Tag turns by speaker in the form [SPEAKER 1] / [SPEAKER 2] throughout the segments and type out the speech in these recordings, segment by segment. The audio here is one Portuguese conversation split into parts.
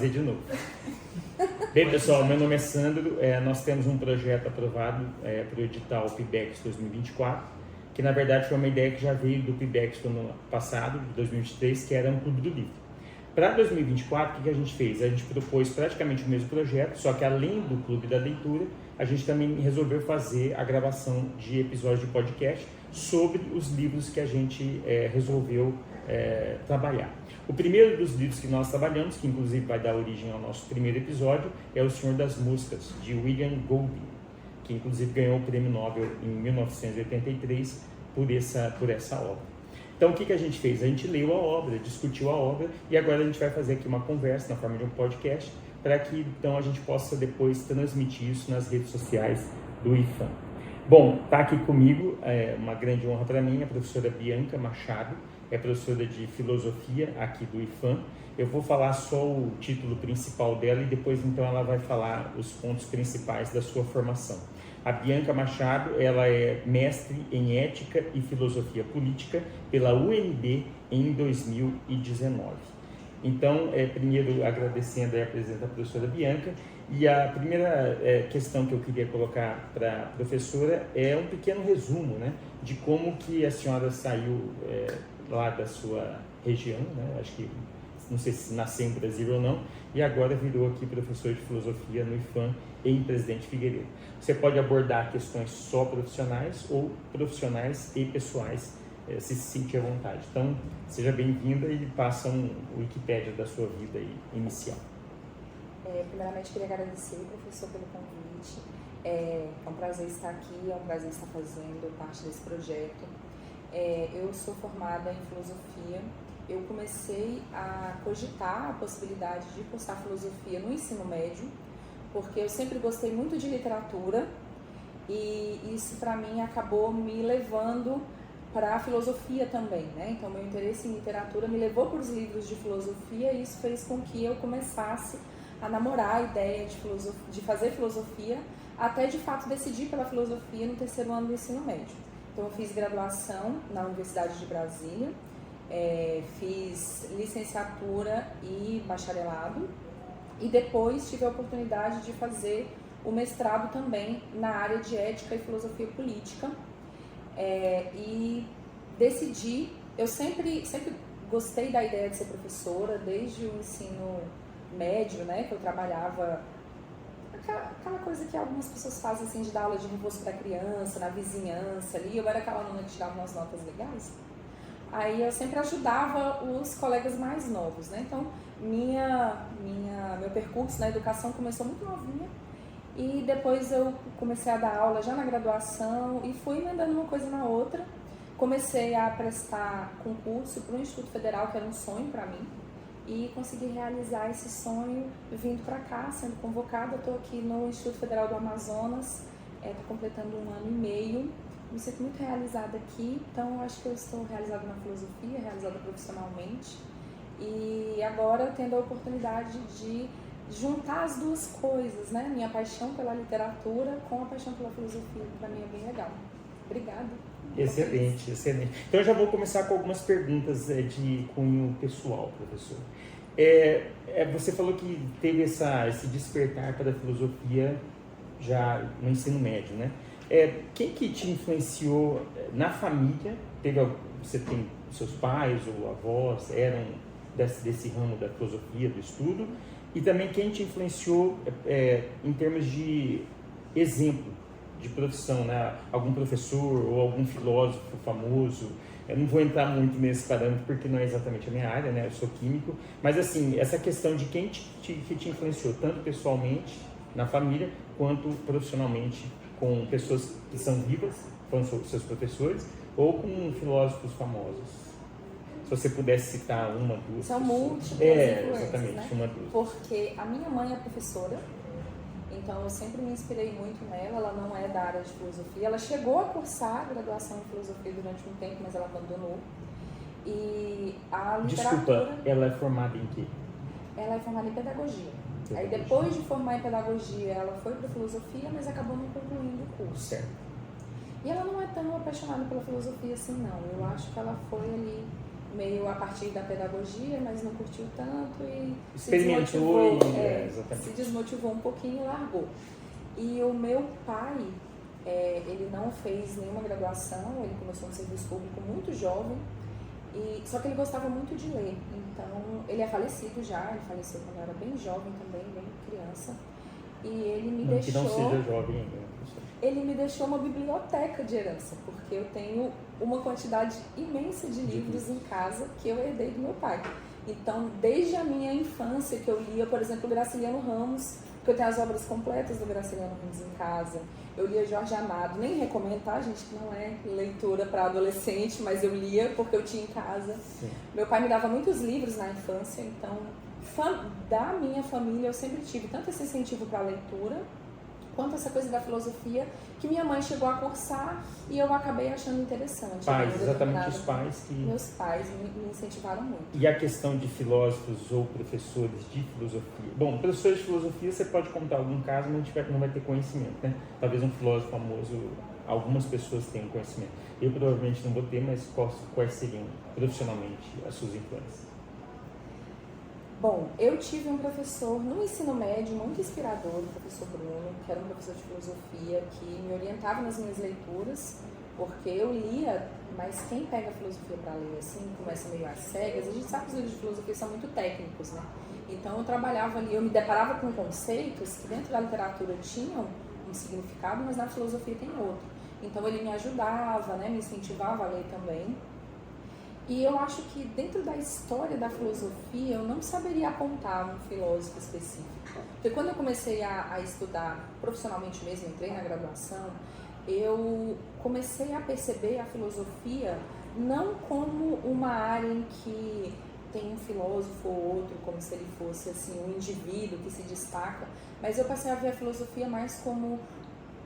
[SPEAKER 1] fazer de novo. Bem, pessoal, meu nome é Sandro. Nós temos um projeto aprovado para o edital PIBEX 2024, que na verdade foi uma ideia que já veio do PIBEX do ano passado, de 2023, que era um clube do livro. Para 2024, o que a gente fez? A gente propôs praticamente o mesmo projeto, só que além do clube da leitura, a gente também resolveu fazer a gravação de episódios de podcast sobre os livros que a gente resolveu trabalhar. O primeiro dos livros que nós trabalhamos, que inclusive vai dar origem ao nosso primeiro episódio, é O Senhor das Moscas, de William Golding, que inclusive ganhou o Prêmio Nobel em 1983 por essa obra. Então, o que a gente fez? A gente leu a obra, discutiu a obra e agora a gente vai fazer aqui uma conversa na forma de um podcast para que então a gente possa depois transmitir isso nas redes sociais do IFAM. Bom, está aqui comigo, uma grande honra para mim, a professora Bianca Machado, é professora de filosofia aqui do IFAM. Eu vou falar só o título principal dela e depois então ela vai falar os pontos principais da sua formação. A Bianca Machado, ela é mestre em Ética e Filosofia Política pela UNB em 2019. Então, primeiro agradecendo a presença da professora Bianca, e a primeira questão que eu queria colocar para a professora é um pequeno resumo, né, de como que a senhora saiu lá da sua região, né, acho que não sei se nasceu em Brasília ou não, e agora virou aqui professor de filosofia no IFAM em Presidente Figueiredo. Você pode abordar questões só profissionais ou profissionais e pessoais, se sentir à vontade. Então, seja bem-vinda e passa o Wikipédia da sua vida aí, inicial.
[SPEAKER 2] Primeiramente, queria agradecer, professor, pelo convite. É um prazer estar aqui, é um prazer estar fazendo parte desse projeto. Eu sou formada em filosofia. Eu comecei a cogitar a possibilidade de cursar filosofia no ensino médio, porque eu sempre gostei muito de literatura e isso para mim acabou me levando para a filosofia também, né? Então meu interesse em literatura me levou para os livros de filosofia e isso fez com que eu começasse a namorar a ideia de fazer filosofia, até de fato decidir pela filosofia no terceiro ano do ensino médio. Então eu fiz graduação na Universidade de Brasília, fiz licenciatura e bacharelado e depois tive a oportunidade de fazer o mestrado também na área de ética e filosofia política e decidi, eu sempre gostei da ideia de ser professora desde o ensino médio, né, que eu trabalhava aquela coisa que algumas pessoas fazem assim, de dar aula de reforço para criança, na vizinhança ali, eu era aquela aluna que tirava umas notas legais. Aí eu sempre ajudava os colegas mais novos, né? Então, meu percurso na educação começou muito novinha e depois eu comecei a dar aula já na graduação e fui emendando uma coisa na outra. Comecei a prestar concurso para o Instituto Federal, que era um sonho para mim, e consegui realizar esse sonho vindo para cá, sendo convocada. Estou aqui no Instituto Federal do Amazonas, estou completando 1 ano e meio. Me sinto muito realizada aqui, então eu acho que eu estou realizada na filosofia, realizada profissionalmente e agora tendo a oportunidade de juntar as duas coisas, né? Minha paixão pela literatura com a paixão pela filosofia, para mim é bem legal. Obrigada.
[SPEAKER 1] Excelente, excelente. Então eu já vou começar com algumas perguntas de cunho pessoal, professor. Você falou que teve esse despertar para a filosofia já no ensino médio, né? Quem que te influenciou na família? Você tem seus pais ou avós eram desse ramo da filosofia, do estudo? E também quem te influenciou em termos de exemplo de profissão, né? Algum professor ou algum filósofo famoso? Eu não vou entrar muito nesse parâmetro porque não é exatamente a minha área, né? Eu sou químico. Mas assim, essa questão de quem que te influenciou, tanto pessoalmente, na família, quanto profissionalmente, com pessoas que são vivas, foram seus professores, ou com filósofos famosos? Se você pudesse citar uma, duas.
[SPEAKER 2] São múltiplas influências,
[SPEAKER 1] exatamente,
[SPEAKER 2] né?
[SPEAKER 1] uma, duas.
[SPEAKER 2] Porque a minha mãe é professora, então eu sempre me inspirei muito nela. Ela não é da área de filosofia, ela chegou a cursar graduação em filosofia durante um tempo, mas ela abandonou. E a literatura...
[SPEAKER 1] Desculpa, ela é formada em quê?
[SPEAKER 2] Ela é formada em pedagogia. Aí depois de formar em pedagogia, ela foi para filosofia, mas acabou não concluindo o curso.
[SPEAKER 1] Certo.
[SPEAKER 2] E ela não é tão apaixonada pela filosofia assim, não. Eu acho que ela foi ali meio a partir da pedagogia, mas não curtiu tanto e
[SPEAKER 1] experimentou
[SPEAKER 2] se desmotivou um pouquinho e largou. E o meu pai, ele não fez nenhuma graduação, ele começou no serviço público muito jovem, só que ele gostava muito de ler. Então, ele é falecido já, ele faleceu quando eu era bem jovem também, bem criança. E ele me deixou...
[SPEAKER 1] Que não seja jovem ainda.
[SPEAKER 2] Ele me deixou uma biblioteca de herança, porque eu tenho uma quantidade imensa de livros em casa que eu herdei do meu pai. Então, desde a minha infância que eu lia, por exemplo, o Graciliano Ramos, porque eu tenho as obras completas do Graciliano Ramos em casa. Eu lia Jorge Amado, nem recomendo, tá, gente, que não é leitura para adolescente, mas eu lia porque eu tinha em casa. Sim. Meu pai me dava muitos livros na infância, então, da minha família eu sempre tive tanto esse incentivo para a leitura, quanto essa coisa da filosofia, que minha mãe chegou a cursar e eu acabei achando interessante.
[SPEAKER 1] Pais, exatamente os pais que...
[SPEAKER 2] Meus pais me incentivaram muito.
[SPEAKER 1] E a questão de filósofos ou professores de filosofia? Bom, professores de filosofia você pode contar algum caso, mas a gente não vai ter conhecimento, né? Talvez um filósofo famoso, algumas pessoas tenham conhecimento. Eu provavelmente não vou ter, mas quais seriam profissionalmente as suas influências?
[SPEAKER 2] Bom, eu tive um professor no ensino médio muito inspirador, o professor Bruno, que era um professor de filosofia, que me orientava nas minhas leituras, porque eu lia, mas quem pega a filosofia para ler assim, começa meio às cegas, a gente sabe que os livros de filosofia são muito técnicos, né? Então eu trabalhava ali, eu me deparava com conceitos que dentro da literatura tinham um significado, mas na filosofia tem outro. Então ele me ajudava, né, me incentivava a ler também. E eu acho que dentro da história da filosofia eu não saberia apontar um filósofo específico. Porque quando eu comecei a estudar profissionalmente mesmo, entrei na graduação, eu comecei a perceber a filosofia não como uma área em que tem um filósofo ou outro, como se ele fosse assim, um indivíduo que se destaca, mas eu passei a ver a filosofia mais como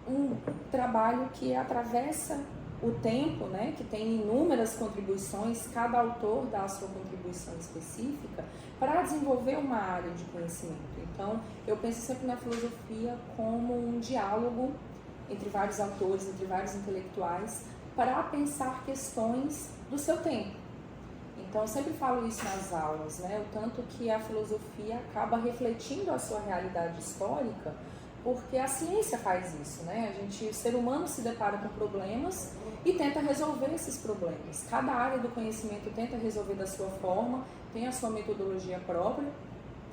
[SPEAKER 2] um trabalho que atravessa o tempo, né, que tem inúmeras contribuições, cada autor dá a sua contribuição específica para desenvolver uma área de conhecimento. Então, eu penso sempre na filosofia como um diálogo entre vários autores, entre vários intelectuais, para pensar questões do seu tempo. Então, eu sempre falo isso nas aulas, né, o tanto que a filosofia acaba refletindo a sua realidade histórica, porque a ciência faz isso, né? O ser humano se depara com problemas e tenta resolver esses problemas. Cada área do conhecimento tenta resolver da sua forma, tem a sua metodologia própria.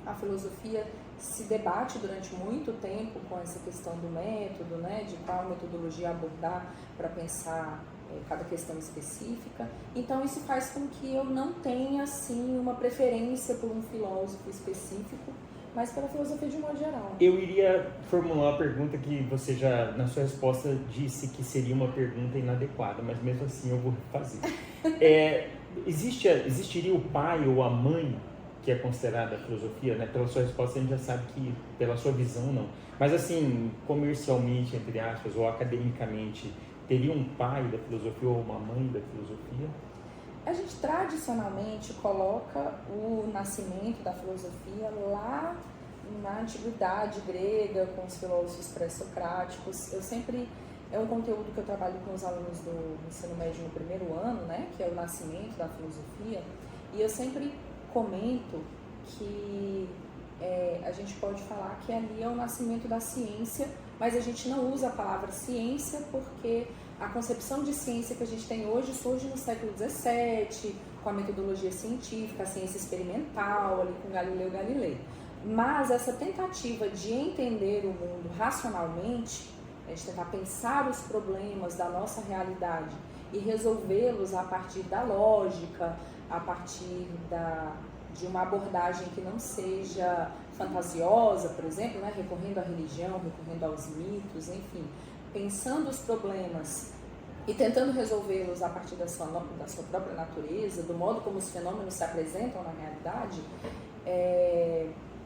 [SPEAKER 2] A filosofia se debate durante muito tempo com essa questão do método, né? De qual metodologia abordar para pensar cada questão específica. Então isso faz com que eu não tenha assim uma preferência por um filósofo específico, mas pela filosofia de um modo geral.
[SPEAKER 1] Eu iria formular uma pergunta que você já, na sua resposta, disse que seria uma pergunta inadequada, mas mesmo assim eu vou fazer. Existiria o pai ou a mãe que é considerada a filosofia, né? Pela sua resposta a gente já sabe que, pela sua visão, não. Mas assim, comercialmente, entre aspas, ou academicamente, teria um pai da filosofia ou uma mãe da filosofia?
[SPEAKER 2] A gente tradicionalmente coloca o nascimento da filosofia lá na antiguidade grega, com os filósofos pré-socráticos. É um conteúdo que eu trabalho com os alunos do ensino médio no primeiro ano, né, que é o nascimento da filosofia, e eu sempre comento que a gente pode falar que ali é o nascimento da ciência, mas a gente não usa a palavra ciência porque a concepção de ciência que a gente tem hoje surge no século XVII, com a metodologia científica, a ciência experimental, ali com Galileu Galilei. Mas essa tentativa de entender o mundo racionalmente, de tentar pensar os problemas da nossa realidade e resolvê-los a partir da lógica, a partir de uma abordagem que não seja fantasiosa, por exemplo, né, recorrendo à religião, recorrendo aos mitos, enfim, pensando os problemas e tentando resolvê-los a partir da sua própria natureza, do modo como os fenômenos se apresentam na realidade,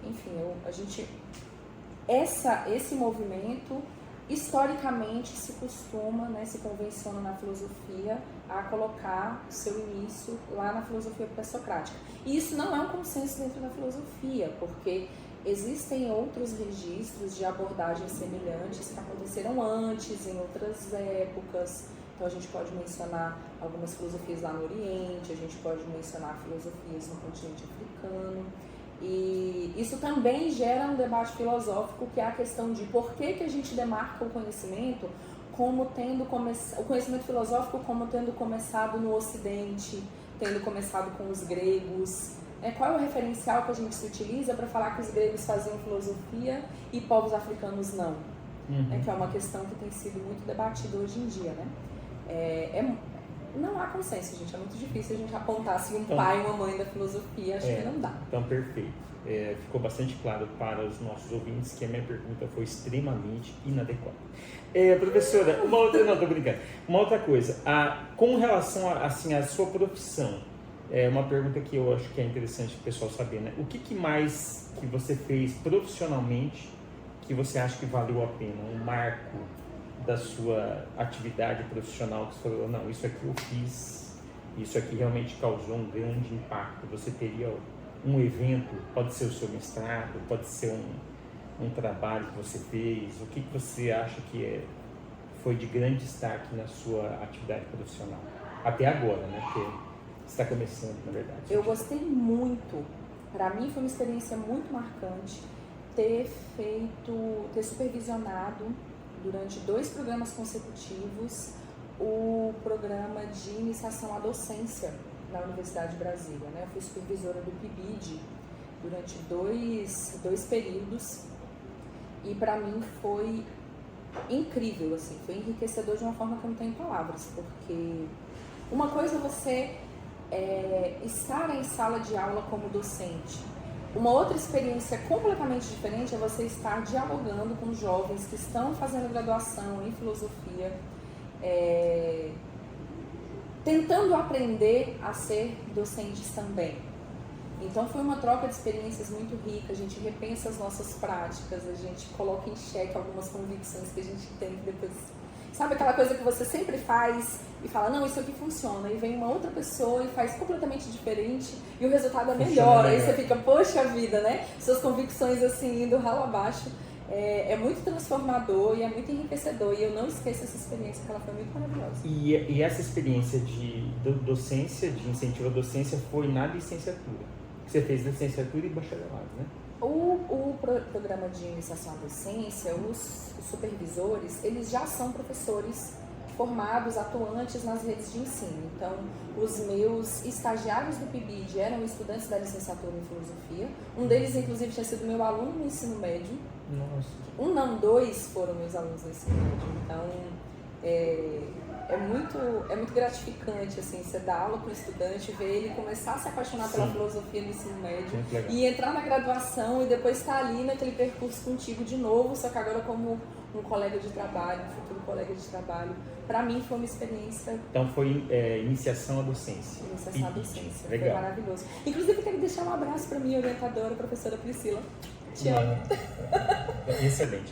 [SPEAKER 2] enfim, esse movimento historicamente se costuma, né, se convenciona na filosofia a colocar seu início lá na filosofia pré-socrática. E isso não é um consenso dentro da filosofia, porque existem outros registros de abordagens semelhantes que aconteceram antes, em outras épocas, Então a gente pode mencionar algumas filosofias lá no Oriente, a gente pode mencionar filosofias no continente africano. E isso também gera um debate filosófico, que é a questão de por que a gente demarca o conhecimento como tendo o conhecimento filosófico como tendo começado no Ocidente, tendo começado com os gregos. Qual é o referencial que a gente se utiliza para falar que os gregos faziam filosofia e povos africanos não? Que é uma questão que tem sido muito debatida hoje em dia, né? Não há consenso, gente. É muito difícil a gente apontar assim pai e uma mãe da filosofia. Acho que não dá.
[SPEAKER 1] Então, perfeito. Ficou bastante claro para os nossos ouvintes que a minha pergunta foi extremamente inadequada. Professora, não, tô brincando. Uma outra coisa, com relação assim, à sua profissão, uma pergunta que eu acho que é interessante o pessoal saber, né? O que mais que você fez profissionalmente que você acha que valeu a pena? Um marco da sua atividade profissional que você falou, não, isso aqui eu fiz, isso aqui realmente causou um grande impacto. Você teria um evento, pode ser o seu mestrado, pode ser um trabalho que você fez, o que você acha que foi de grande destaque na sua atividade profissional? Até agora, né? Porque você está começando, na verdade.
[SPEAKER 2] Eu gostei muito, para mim foi uma experiência muito marcante ter supervisionado durante 2 programas consecutivos o programa de iniciação à docência na Universidade de Brasília, né? Eu fui supervisora do PIBID durante 2 períodos e para mim foi incrível, assim, foi enriquecedor de uma forma que eu não tenho palavras, porque uma coisa é você estar em sala de aula como docente. Uma outra experiência completamente diferente é você estar dialogando com jovens que estão fazendo graduação em filosofia, tentando aprender a ser docentes também. Então foi uma troca de experiências muito rica, a gente repensa as nossas práticas, a gente coloca em xeque algumas convicções que a gente tem que depois... Sabe aquela coisa que você sempre faz e fala, não, isso aqui funciona, e vem uma outra pessoa e faz completamente diferente e o resultado é melhor, aí você fica, poxa vida, né? Suas convicções assim, indo ralo abaixo, é muito transformador e é muito enriquecedor, e eu não esqueço essa experiência, que ela foi muito maravilhosa.
[SPEAKER 1] E essa experiência de docência, de incentivo à docência, foi na licenciatura? Você fez licenciatura e bacharelado, né?
[SPEAKER 2] O programa de iniciação à docência, os supervisores, eles já são professores formados, atuantes nas redes de ensino. Então, os meus estagiários do PIBID eram estudantes da licenciatura em filosofia. Um deles, inclusive, tinha sido meu aluno no ensino médio.
[SPEAKER 1] Nossa.
[SPEAKER 2] 2 foram meus alunos no ensino médio. Então, é muito gratificante, assim, você dar aula para o estudante, ver ele começar a se apaixonar pela filosofia no ensino médio e entrar na graduação e depois estar ali naquele percurso contigo de novo, só que agora como um colega de trabalho, um futuro colega de trabalho. Para mim foi uma experiência...
[SPEAKER 1] Então foi iniciação à docência.
[SPEAKER 2] Iniciação à docência,
[SPEAKER 1] legal.
[SPEAKER 2] Foi maravilhoso. Inclusive, quero deixar um abraço para minha orientadora, a professora Priscila. Te amo.
[SPEAKER 1] Excelente.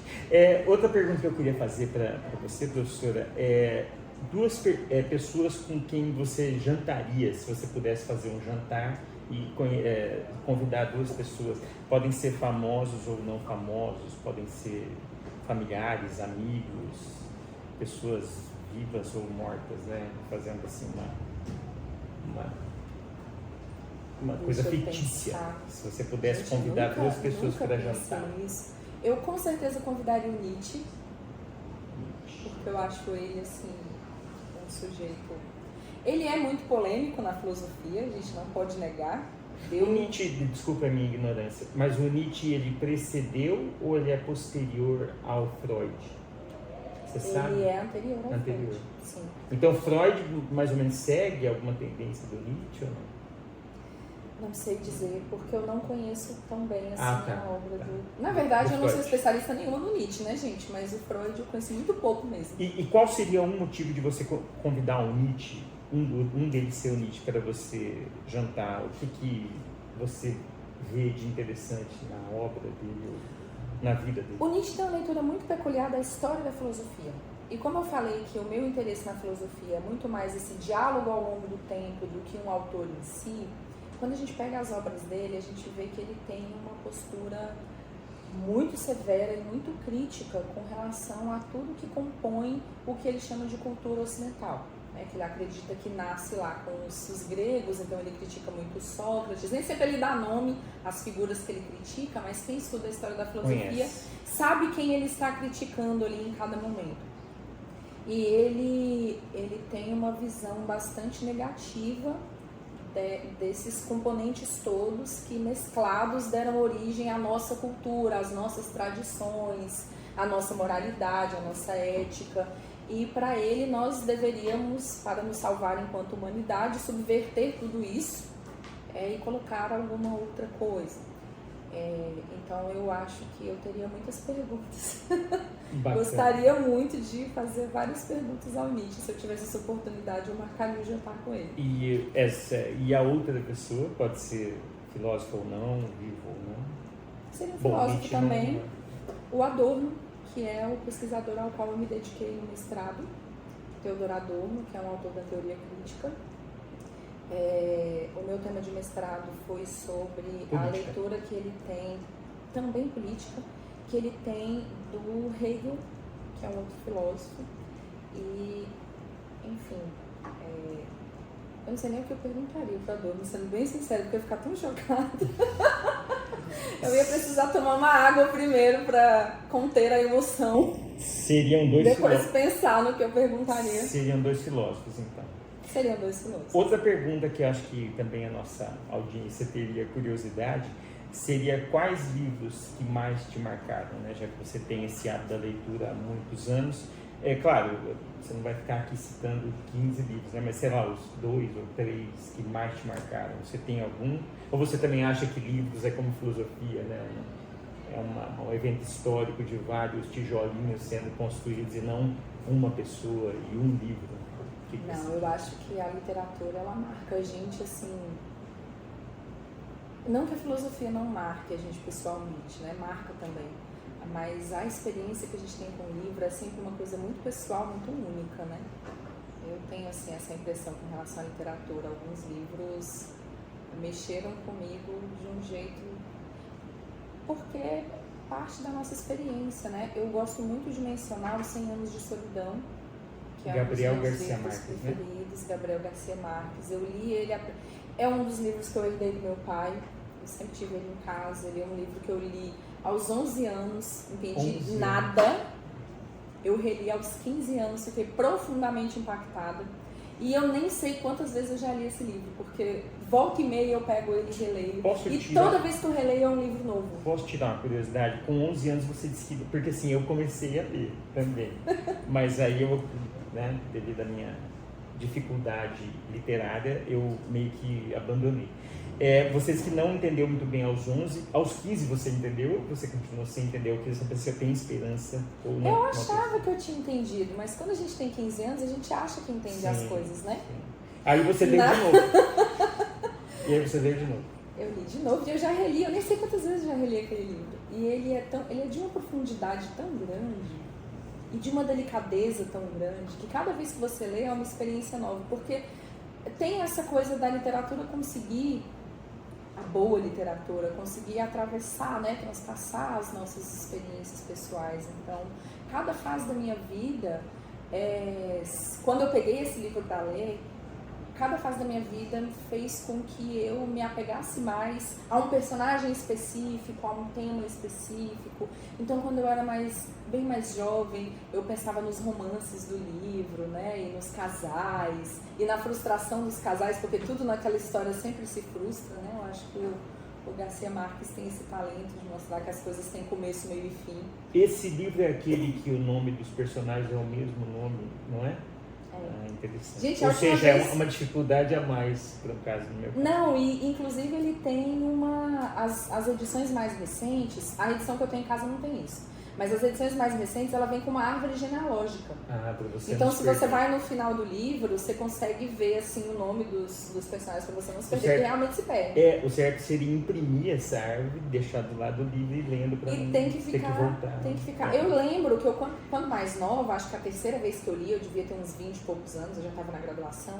[SPEAKER 1] Outra pergunta que eu queria fazer para você, professora, 2 pessoas com quem você jantaria, se você pudesse fazer um jantar e convidar 2 pessoas, podem ser famosos ou não famosos, podem ser familiares, amigos, pessoas vivas ou mortas, né? Fazendo assim uma coisa fictícia.
[SPEAKER 2] Pensar.
[SPEAKER 1] Se você pudesse convidar 2 pessoas para jantar.
[SPEAKER 2] Nisso. Eu com certeza convidaria o Nietzsche, porque eu acho ele assim um sujeito. Ele é muito polêmico na filosofia, a gente não pode negar.
[SPEAKER 1] O Nietzsche, desculpa a minha ignorância, mas o Nietzsche ele precedeu ou ele é posterior ao Freud? Você sabe?
[SPEAKER 2] Ele é anterior ao Freud. Sim.
[SPEAKER 1] Então Freud mais ou menos segue alguma tendência do Nietzsche ou não?
[SPEAKER 2] Não sei dizer, porque eu não conheço tão bem assim a obra do... Na
[SPEAKER 1] O
[SPEAKER 2] verdade, eu não sou
[SPEAKER 1] Freud.
[SPEAKER 2] especialista nenhuma no Nietzsche, né, gente? Mas o Freud eu conheço muito pouco mesmo.
[SPEAKER 1] E qual seria um motivo de você convidar um Nietzsche, um deles ser o Nietzsche, para você jantar? O que você vê de interessante na obra dele, na vida dele?
[SPEAKER 2] O Nietzsche tem uma leitura muito peculiar da história da filosofia. E como eu falei que o meu interesse na filosofia é muito mais esse diálogo ao longo do tempo do que um autor em si, quando a gente pega as obras dele, a gente vê que ele tem uma postura muito severa e muito crítica com relação a tudo que compõe o que ele chama de cultura ocidental. Que ele acredita que nasce lá com os gregos, então ele critica muito Sócrates. Nem sempre ele dá nome às figuras que ele critica, mas quem estuda a história da filosofia sabe quem ele está criticando ali em cada momento. E ele tem uma visão bastante negativa desses componentes todos que mesclados deram origem à nossa cultura, às nossas tradições, à nossa moralidade, à nossa ética. E para ele nós deveríamos, para nos salvar enquanto humanidade, subverter tudo isso e colocar alguma outra coisa. Então eu acho que eu teria muitas perguntas. Gostaria muito de fazer várias perguntas ao Nietzsche. Se eu tivesse essa oportunidade, eu marcaria um jantar com ele.
[SPEAKER 1] E a outra pessoa pode ser filósofo ou não, vivo ou não?
[SPEAKER 2] Seria um filósofo também. O Adorno, que é o pesquisador ao qual eu me dediquei no mestrado, Theodor Adorno, que é um autor da teoria crítica. O meu tema de mestrado foi sobre política. A leitura que ele tem, também política, que ele tem do Hegel, que é um outro filósofo. E, enfim, eu não sei nem o que eu perguntaria para Adorno, sendo bem sincero, porque eu ia ficar tão chocada. Eu ia precisar tomar uma água primeiro para conter a emoção.
[SPEAKER 1] Seriam dois
[SPEAKER 2] Depois
[SPEAKER 1] filósofos.
[SPEAKER 2] Pensar no que eu perguntaria.
[SPEAKER 1] Seriam 2 filósofos, então.
[SPEAKER 2] Seriam 2 filósofos.
[SPEAKER 1] Outra pergunta que eu acho que também a nossa audiência teria curiosidade seria quais livros que mais te marcaram, né? Já que você tem esse hábito da leitura há muitos anos. Claro, você não vai ficar aqui citando 15 livros, né? Mas sei lá, os 2 ou 3 que mais te marcaram. Você tem algum? Ou você também acha que livros é como filosofia, né? É um evento histórico de vários tijolinhos sendo construídos e não uma pessoa e um livro?
[SPEAKER 2] Não, eu acho que a literatura, ela marca a gente, assim... Não que a filosofia não marque a gente pessoalmente, né? Marca também. Mas a experiência que a gente tem com o livro é sempre uma coisa muito pessoal, muito única, né? Eu tenho, assim, essa impressão com relação à literatura. Alguns livros mexeram comigo de um jeito... Porque é parte da nossa experiência, né? Eu gosto muito de mencionar Os 100 Anos de Solidão, que é
[SPEAKER 1] Gabriel
[SPEAKER 2] um dos meus
[SPEAKER 1] Garcia
[SPEAKER 2] livros
[SPEAKER 1] Marques,
[SPEAKER 2] preferidos, né? Gabriel Garcia Marques. Eu li ele, é um dos livros que eu herdei do meu pai, eu sempre tive ele em casa. Ele é um livro que eu li aos 11 anos, entendi nada. Eu reli aos 15 anos, fiquei profundamente impactada. E eu nem sei quantas vezes eu já li esse livro, porque volta e meia eu pego ele e releio. Toda vez que eu releio é um livro novo.
[SPEAKER 1] Posso te dar uma curiosidade? Com 11 anos você disse que... Porque assim, eu comecei a ler também. Mas aí eu, né, devido à minha dificuldade literária, eu meio que abandonei. Você disse que não entendeu muito bem aos 11. Aos 15 você entendeu? Ou você continuou sem entender? O que você tem esperança? Ou não?
[SPEAKER 2] Eu achava que eu tinha entendido, mas quando a gente tem 15 anos, a gente acha que entende as coisas, né?
[SPEAKER 1] Sim. Aí você leu de novo. E aí você leu de novo.
[SPEAKER 2] Eu li de novo e eu já reli, eu nem sei quantas vezes eu já reli aquele livro. E ele é de uma profundidade tão grande e de uma delicadeza tão grande que cada vez que você lê é uma experiência nova. Porque tem essa coisa da literatura conseguir, a boa literatura, conseguir atravessar, né, transpassar as nossas experiências pessoais. Então, cada fase da minha vida, quando eu peguei esse livro para ler, cada fase da minha vida fez com que eu me apegasse mais a um personagem específico, a um tema específico. Então, quando eu era bem mais jovem, eu pensava nos romances do livro, né? E nos casais, e na frustração dos casais, porque tudo naquela história sempre se frustra, né? Eu acho que o Garcia Marques tem esse talento de mostrar que as coisas têm começo, meio e fim.
[SPEAKER 1] Esse livro é aquele que o nome dos personagens é o mesmo nome, não é? Interessante.
[SPEAKER 2] Gente,
[SPEAKER 1] ou seja, é uma dificuldade a mais, por um caso do meu caso.
[SPEAKER 2] Não, e inclusive ele tem as edições mais recentes, a edição que eu tenho em casa não tem isso, mas as edições mais recentes, ela vem com uma árvore genealógica.
[SPEAKER 1] Para você
[SPEAKER 2] então, se você vai no final do livro, você consegue ver assim, o nome dos personagens para você não se perder, porque realmente se perde.
[SPEAKER 1] O certo seria imprimir essa árvore, deixar do lado do livro e lendo para não
[SPEAKER 2] ter que voltar. Tem que ficar. Eu lembro que eu, quando mais nova, acho que a terceira vez que eu li, eu devia ter uns 20 e poucos anos, eu já estava na graduação,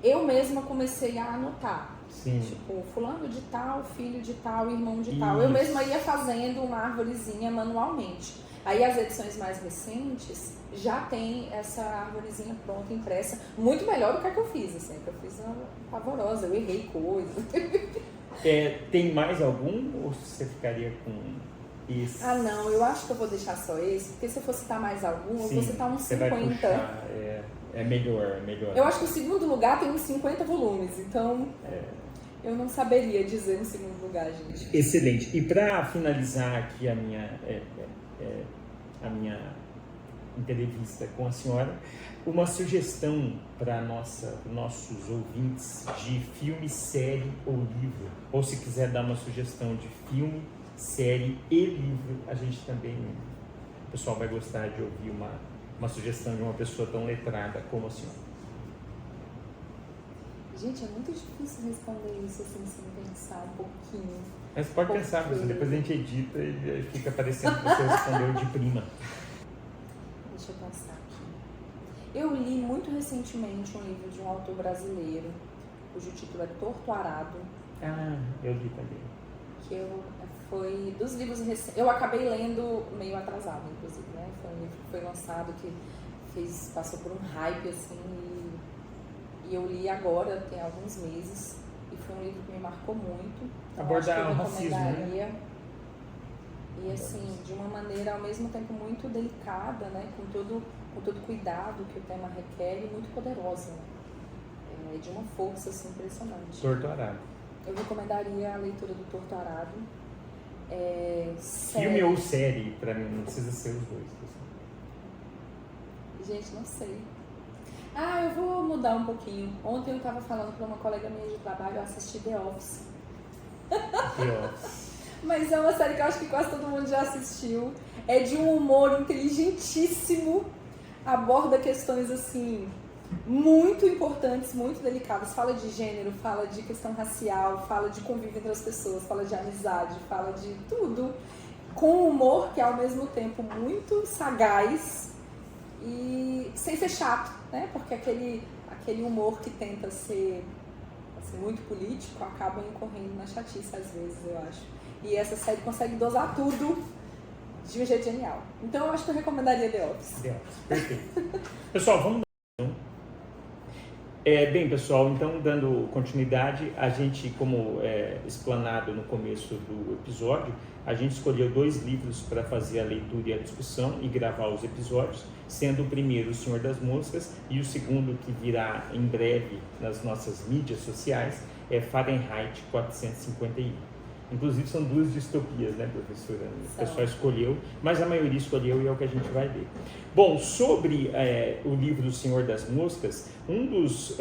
[SPEAKER 2] eu mesma comecei a anotar.
[SPEAKER 1] Sim.
[SPEAKER 2] Tipo, fulano de tal, filho de tal, irmão de tal.
[SPEAKER 1] Isso.
[SPEAKER 2] Eu mesma ia fazendo uma árvorezinha manualmente. Aí as edições mais recentes já tem essa árvorezinha pronta, impressa. Muito melhor do que a que eu fiz, assim. Que eu fiz uma pavorosa, eu errei coisas.
[SPEAKER 1] Tem mais algum ou você ficaria com esse?
[SPEAKER 2] Ah, não, eu acho que eu vou deixar só esse, porque se eu for citar mais algum, eu vou citar uns
[SPEAKER 1] você
[SPEAKER 2] 50.
[SPEAKER 1] vai puxar, é melhor.
[SPEAKER 2] Eu acho que o segundo lugar tem uns 50 volumes, então eu não saberia dizer no segundo lugar, gente.
[SPEAKER 1] Excelente. E para finalizar aqui a minha entrevista com a senhora, uma sugestão para nossos ouvintes de filme, série ou livro, ou se quiser dar uma sugestão de filme, série e livro, a gente também, o pessoal vai gostar de ouvir uma sugestão de uma pessoa tão letrada como a senhora.
[SPEAKER 2] Gente, é muito difícil responder isso assim, sem pensar um pouquinho.
[SPEAKER 1] Mas pode pensar, depois a gente edita e fica parecendo que você respondeu de prima.
[SPEAKER 2] Deixa eu pensar aqui. Eu li muito recentemente um livro de um autor brasileiro, cujo título é Torto Arado.
[SPEAKER 1] Ah, eu li também.
[SPEAKER 2] Que foi dos livros recentes. Eu acabei lendo meio atrasado, inclusive, né? Foi um livro que foi lançado, que passou por um hype, assim, e eu li agora, tem alguns meses, e foi um livro que me marcou muito. Então,
[SPEAKER 1] abordar o racismo, né?
[SPEAKER 2] E assim, de uma maneira ao mesmo tempo muito delicada, né? Com todo cuidado que o tema requer e muito poderosa. De uma força assim, impressionante.
[SPEAKER 1] Torto Arado.
[SPEAKER 2] Eu recomendaria a leitura do Torto Arado.
[SPEAKER 1] Filme ou série, pra mim, não precisa ser os dois.
[SPEAKER 2] Gente, não sei. Eu vou mudar um pouquinho. Ontem eu tava falando pra uma colega minha de trabalho, eu assisti The Office.
[SPEAKER 1] The Office.
[SPEAKER 2] Mas é uma série que eu acho que quase todo mundo já assistiu. É de um humor inteligentíssimo. Aborda questões, assim, muito importantes, muito delicadas. Fala de gênero, fala de questão racial, fala de convívio entre as pessoas, fala de amizade, fala de tudo. Com um humor que é ao mesmo tempo muito sagaz e sem ser chato, né? Porque aquele humor que tenta ser assim, muito político acaba incorrendo na chatice às vezes, eu acho. E essa série consegue dosar tudo de um jeito genial. Então eu acho que eu recomendaria The Office.
[SPEAKER 1] The Office, perfeito. Pessoal, vamos dar bem, pessoal, então dando continuidade, a gente, como explanado no começo do episódio, a gente escolheu 2 livros para fazer a leitura e a discussão e gravar os episódios, sendo o primeiro O Senhor das Moscas e o segundo, que virá em breve nas nossas mídias sociais, é Fahrenheit 451. Inclusive são 2 distopias, né, professora? O pessoal escolheu, mas a maioria escolheu e é o que a gente vai ver. Bom, sobre o livro do Senhor das Moscas, um dos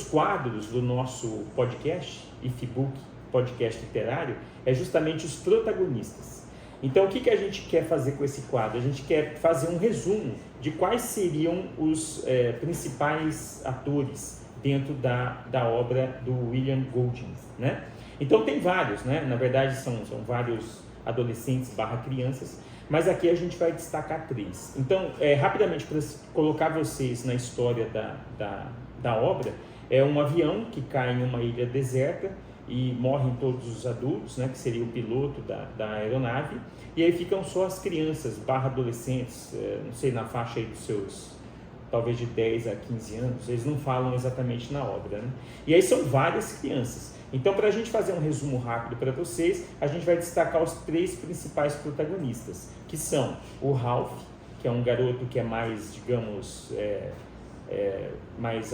[SPEAKER 1] quadros do nosso podcast, IFBook, podcast literário, é justamente os protagonistas. Então, o que a gente quer fazer com esse quadro? A gente quer fazer um resumo de quais seriam os principais atores dentro da obra do William Golding, né? Então tem vários, né? Na verdade são vários adolescentes / crianças, mas aqui a gente vai destacar 3. Então, rapidamente, para colocar vocês na história da obra, é um avião que cai em uma ilha deserta e morrem todos os adultos, né? Que seria o piloto da aeronave, e aí ficam só as crianças / adolescentes, não sei, na faixa aí dos seus, talvez de 10 a 15 anos, eles não falam exatamente na obra, né? E aí são várias crianças. Então, para a gente fazer um resumo rápido para vocês, a gente vai destacar os 3 principais protagonistas, que são o Ralph, que é um garoto que é mais, digamos, mais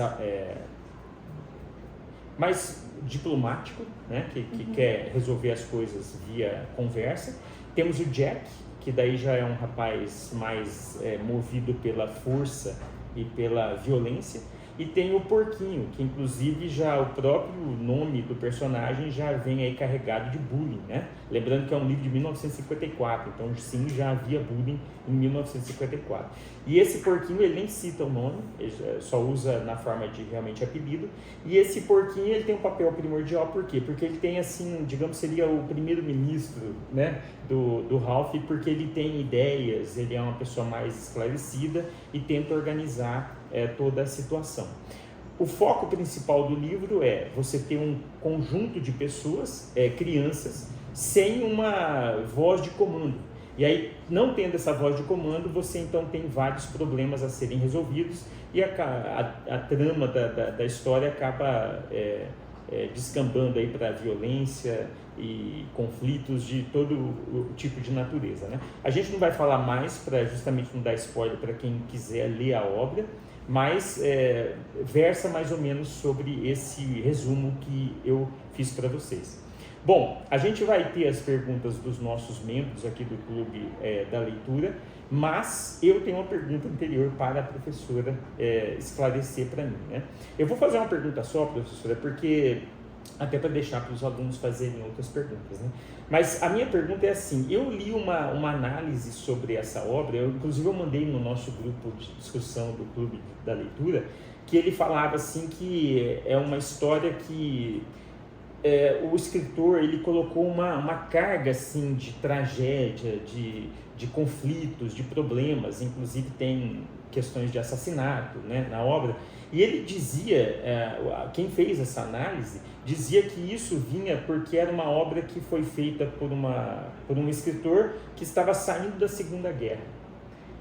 [SPEAKER 1] diplomático, né? Que quer resolver as coisas via conversa. Temos o Jack, que daí já é um rapaz mais movido pela força e pela violência. E tem o Porquinho, que inclusive já o próprio nome do personagem já vem aí carregado de bullying, né? Lembrando que é um livro de 1954, então sim, já havia bullying em 1954. E esse Porquinho, ele nem cita o nome, ele só usa na forma de realmente apelido. E esse Porquinho, ele tem um papel primordial, por quê? Porque ele tem, assim, digamos, seria o primeiro-ministro, né, do Ralph, porque ele tem ideias, ele é uma pessoa mais esclarecida e tenta organizar toda a situação. o foco principal do livro é você ter um conjunto de pessoas, crianças, sem uma voz de comando. E aí, não tendo essa voz de comando, você então tem vários problemas a serem resolvidos e a trama da história acaba descambando aí para violência e conflitos de todo o tipo de natureza, né? A gente não vai falar mais para justamente não dar spoiler para quem quiser ler a obra, mas versa mais ou menos sobre esse resumo que eu fiz para vocês. Bom, a gente vai ter as perguntas dos nossos membros aqui do Clube da Leitura, mas eu tenho uma pergunta anterior para a professora esclarecer para mim, né? Eu vou fazer uma pergunta só, professora, porque até para deixar para os alunos fazerem outras perguntas, né? Mas a minha pergunta é assim, eu li uma análise sobre essa obra, inclusive eu mandei no nosso grupo de discussão do Clube da Leitura, que ele falava assim que é uma história que o escritor ele colocou uma carga assim, de tragédia, de conflitos, de problemas, inclusive tem questões de assassinato, né, na obra, e ele dizia, quem fez essa análise, dizia que isso vinha porque era uma obra que foi feita por um escritor que estava saindo da Segunda Guerra.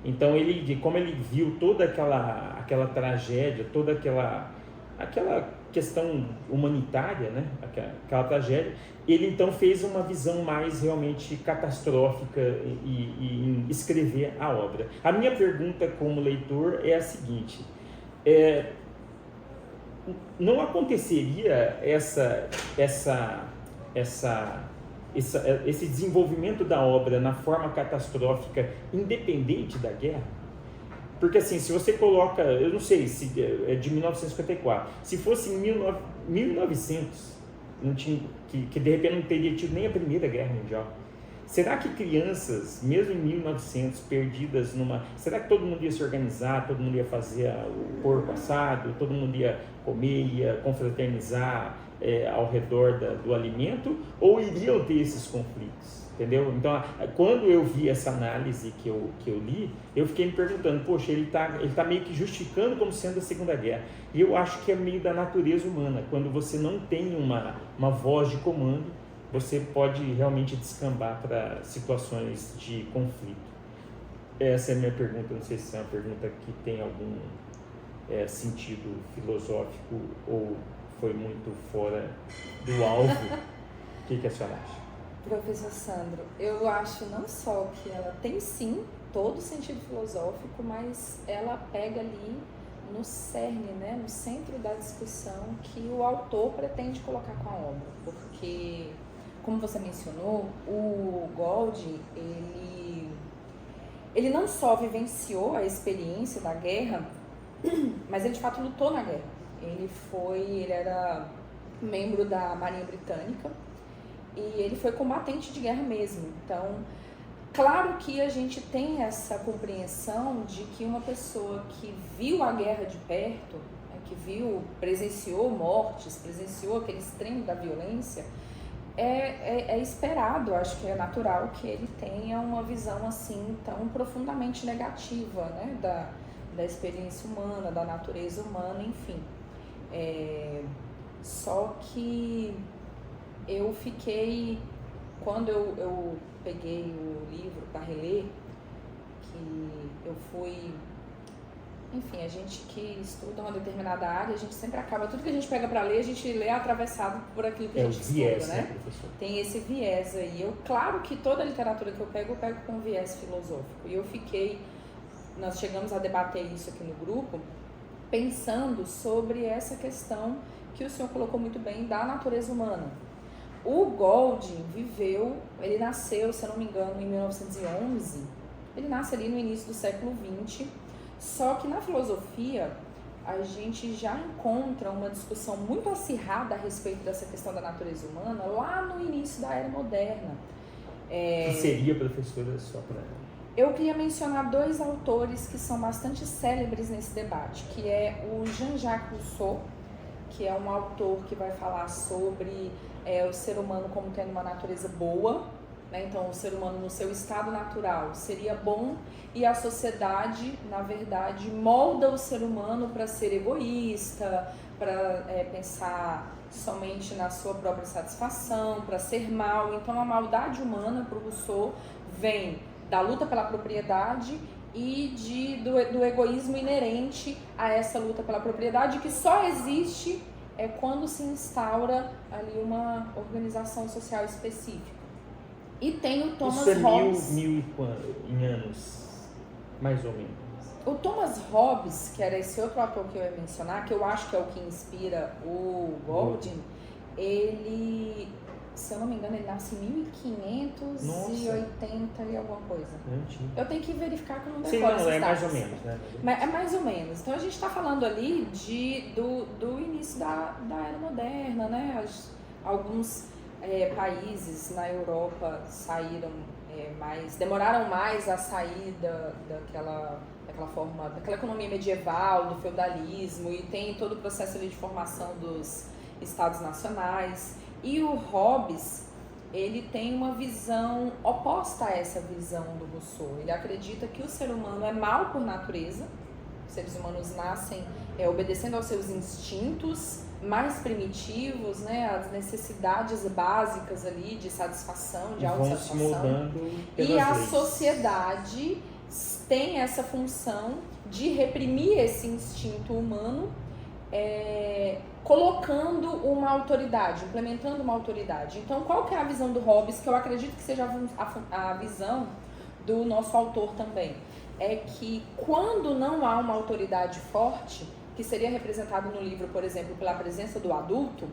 [SPEAKER 1] Então, como ele viu toda aquela tragédia, toda aquela questão humanitária, né? Aquela tragédia, ele então fez uma visão mais realmente catastrófica em escrever a obra. A minha pergunta como leitor é a seguinte, não aconteceria esse desenvolvimento da obra na forma catastrófica independente da guerra? Porque assim, se você coloca, eu não sei se é de 1954, se fosse em 1900, não tinha, que de repente não teria tido nem a Primeira Guerra Mundial, será que crianças, mesmo em 1900, perdidas será que todo mundo ia se organizar, todo mundo ia fazer o porco assado, todo mundo ia comer, ia confraternizar ao redor do alimento, ou iriam ter esses conflitos? Entendeu? Então, quando eu vi essa análise que eu li, eu fiquei me perguntando, poxa, ele tá meio que justificando como sendo a Segunda Guerra. E eu acho que é meio da natureza humana. Quando você não tem uma voz de comando, você pode realmente descambar para situações de conflito. Essa é a minha pergunta. Não sei se é uma pergunta que tem algum sentido filosófico ou foi muito fora do alvo. O que a senhora acha?
[SPEAKER 2] Professor Sandro, eu acho não só que ela tem sim todo o sentido filosófico, mas ela pega ali no cerne, né, no centro da discussão que o autor pretende colocar com a obra, porque, como você mencionou, o Golding, ele não só vivenciou a experiência da guerra, mas ele de fato lutou na guerra. Ele era membro da Marinha Britânica, e ele foi combatente de guerra mesmo. Então, claro que a gente tem essa compreensão de que uma pessoa que viu a guerra de perto, né, que presenciou mortes, presenciou aquele extremo da violência, é esperado, acho que é natural que ele tenha uma visão assim tão profundamente negativa, né, da experiência humana, da natureza humana, enfim. Só que eu fiquei, quando eu peguei o livro para reler, que eu fui, enfim, a gente que estuda uma determinada área, a gente sempre acaba, tudo que a gente pega para ler, a gente lê atravessado por aquilo que a gente estuda, né?
[SPEAKER 1] Professor?
[SPEAKER 2] Tem esse viés aí. Claro que toda a literatura que eu pego com viés filosófico. E eu fiquei, nós chegamos a debater isso aqui no grupo, pensando sobre essa questão que o senhor colocou muito bem da natureza humana. O Golding ele nasceu, se eu não me engano, em 1911, ele nasce ali no início do século XX, só que na filosofia a gente já encontra uma discussão muito acirrada a respeito dessa questão da natureza humana lá no início da Era Moderna.
[SPEAKER 1] Que seria, professora, só para...
[SPEAKER 2] Eu queria mencionar dois autores que são bastante célebres nesse debate, que é o Jean-Jacques Rousseau, que é um autor que vai falar sobre o ser humano como tendo uma natureza boa, né? Então, o ser humano no seu estado natural seria bom e a sociedade, na verdade, molda o ser humano para ser egoísta, para pensar somente na sua própria satisfação, para ser mal. Então, a maldade humana, para o Rousseau, vem da luta pela propriedade e do egoísmo inerente a essa luta pela propriedade, que só existe quando se instaura ali uma organização social específica. E tem o Thomas Hobbes.
[SPEAKER 1] Mil e quanto em anos, mais ou menos.
[SPEAKER 2] O Thomas Hobbes, que era esse outro autor que eu ia mencionar, que eu acho que é o que inspira o Golding, ele, se eu não me engano, ele nasce em 1580 e alguma coisa.
[SPEAKER 1] Antigo.
[SPEAKER 2] Eu tenho que verificar que eu não
[SPEAKER 1] decoro. Sim, não, é mais ou menos, né?
[SPEAKER 2] É mais ou menos. Então a gente está falando ali do início da Era Moderna, né? Alguns países na Europa saíram demoraram mais a sair daquela economia medieval, do feudalismo, e tem todo o processo ali de formação dos estados nacionais. E o Hobbes, ele tem uma visão oposta a essa visão do Rousseau. Ele acredita que o ser humano é mau por natureza, os seres humanos nascem obedecendo aos seus instintos mais primitivos, né, as necessidades básicas ali de satisfação, de autossatisfação.
[SPEAKER 1] Vão se mudando pelas
[SPEAKER 2] e a
[SPEAKER 1] leis.
[SPEAKER 2] Sociedade tem essa função de reprimir esse instinto humano, colocando uma autoridade, implementando uma autoridade. Então, qual que é a visão do Hobbes, que eu acredito que seja a visão do nosso autor também? É que quando não há uma autoridade forte, que seria representado no livro, por exemplo, pela presença do adulto,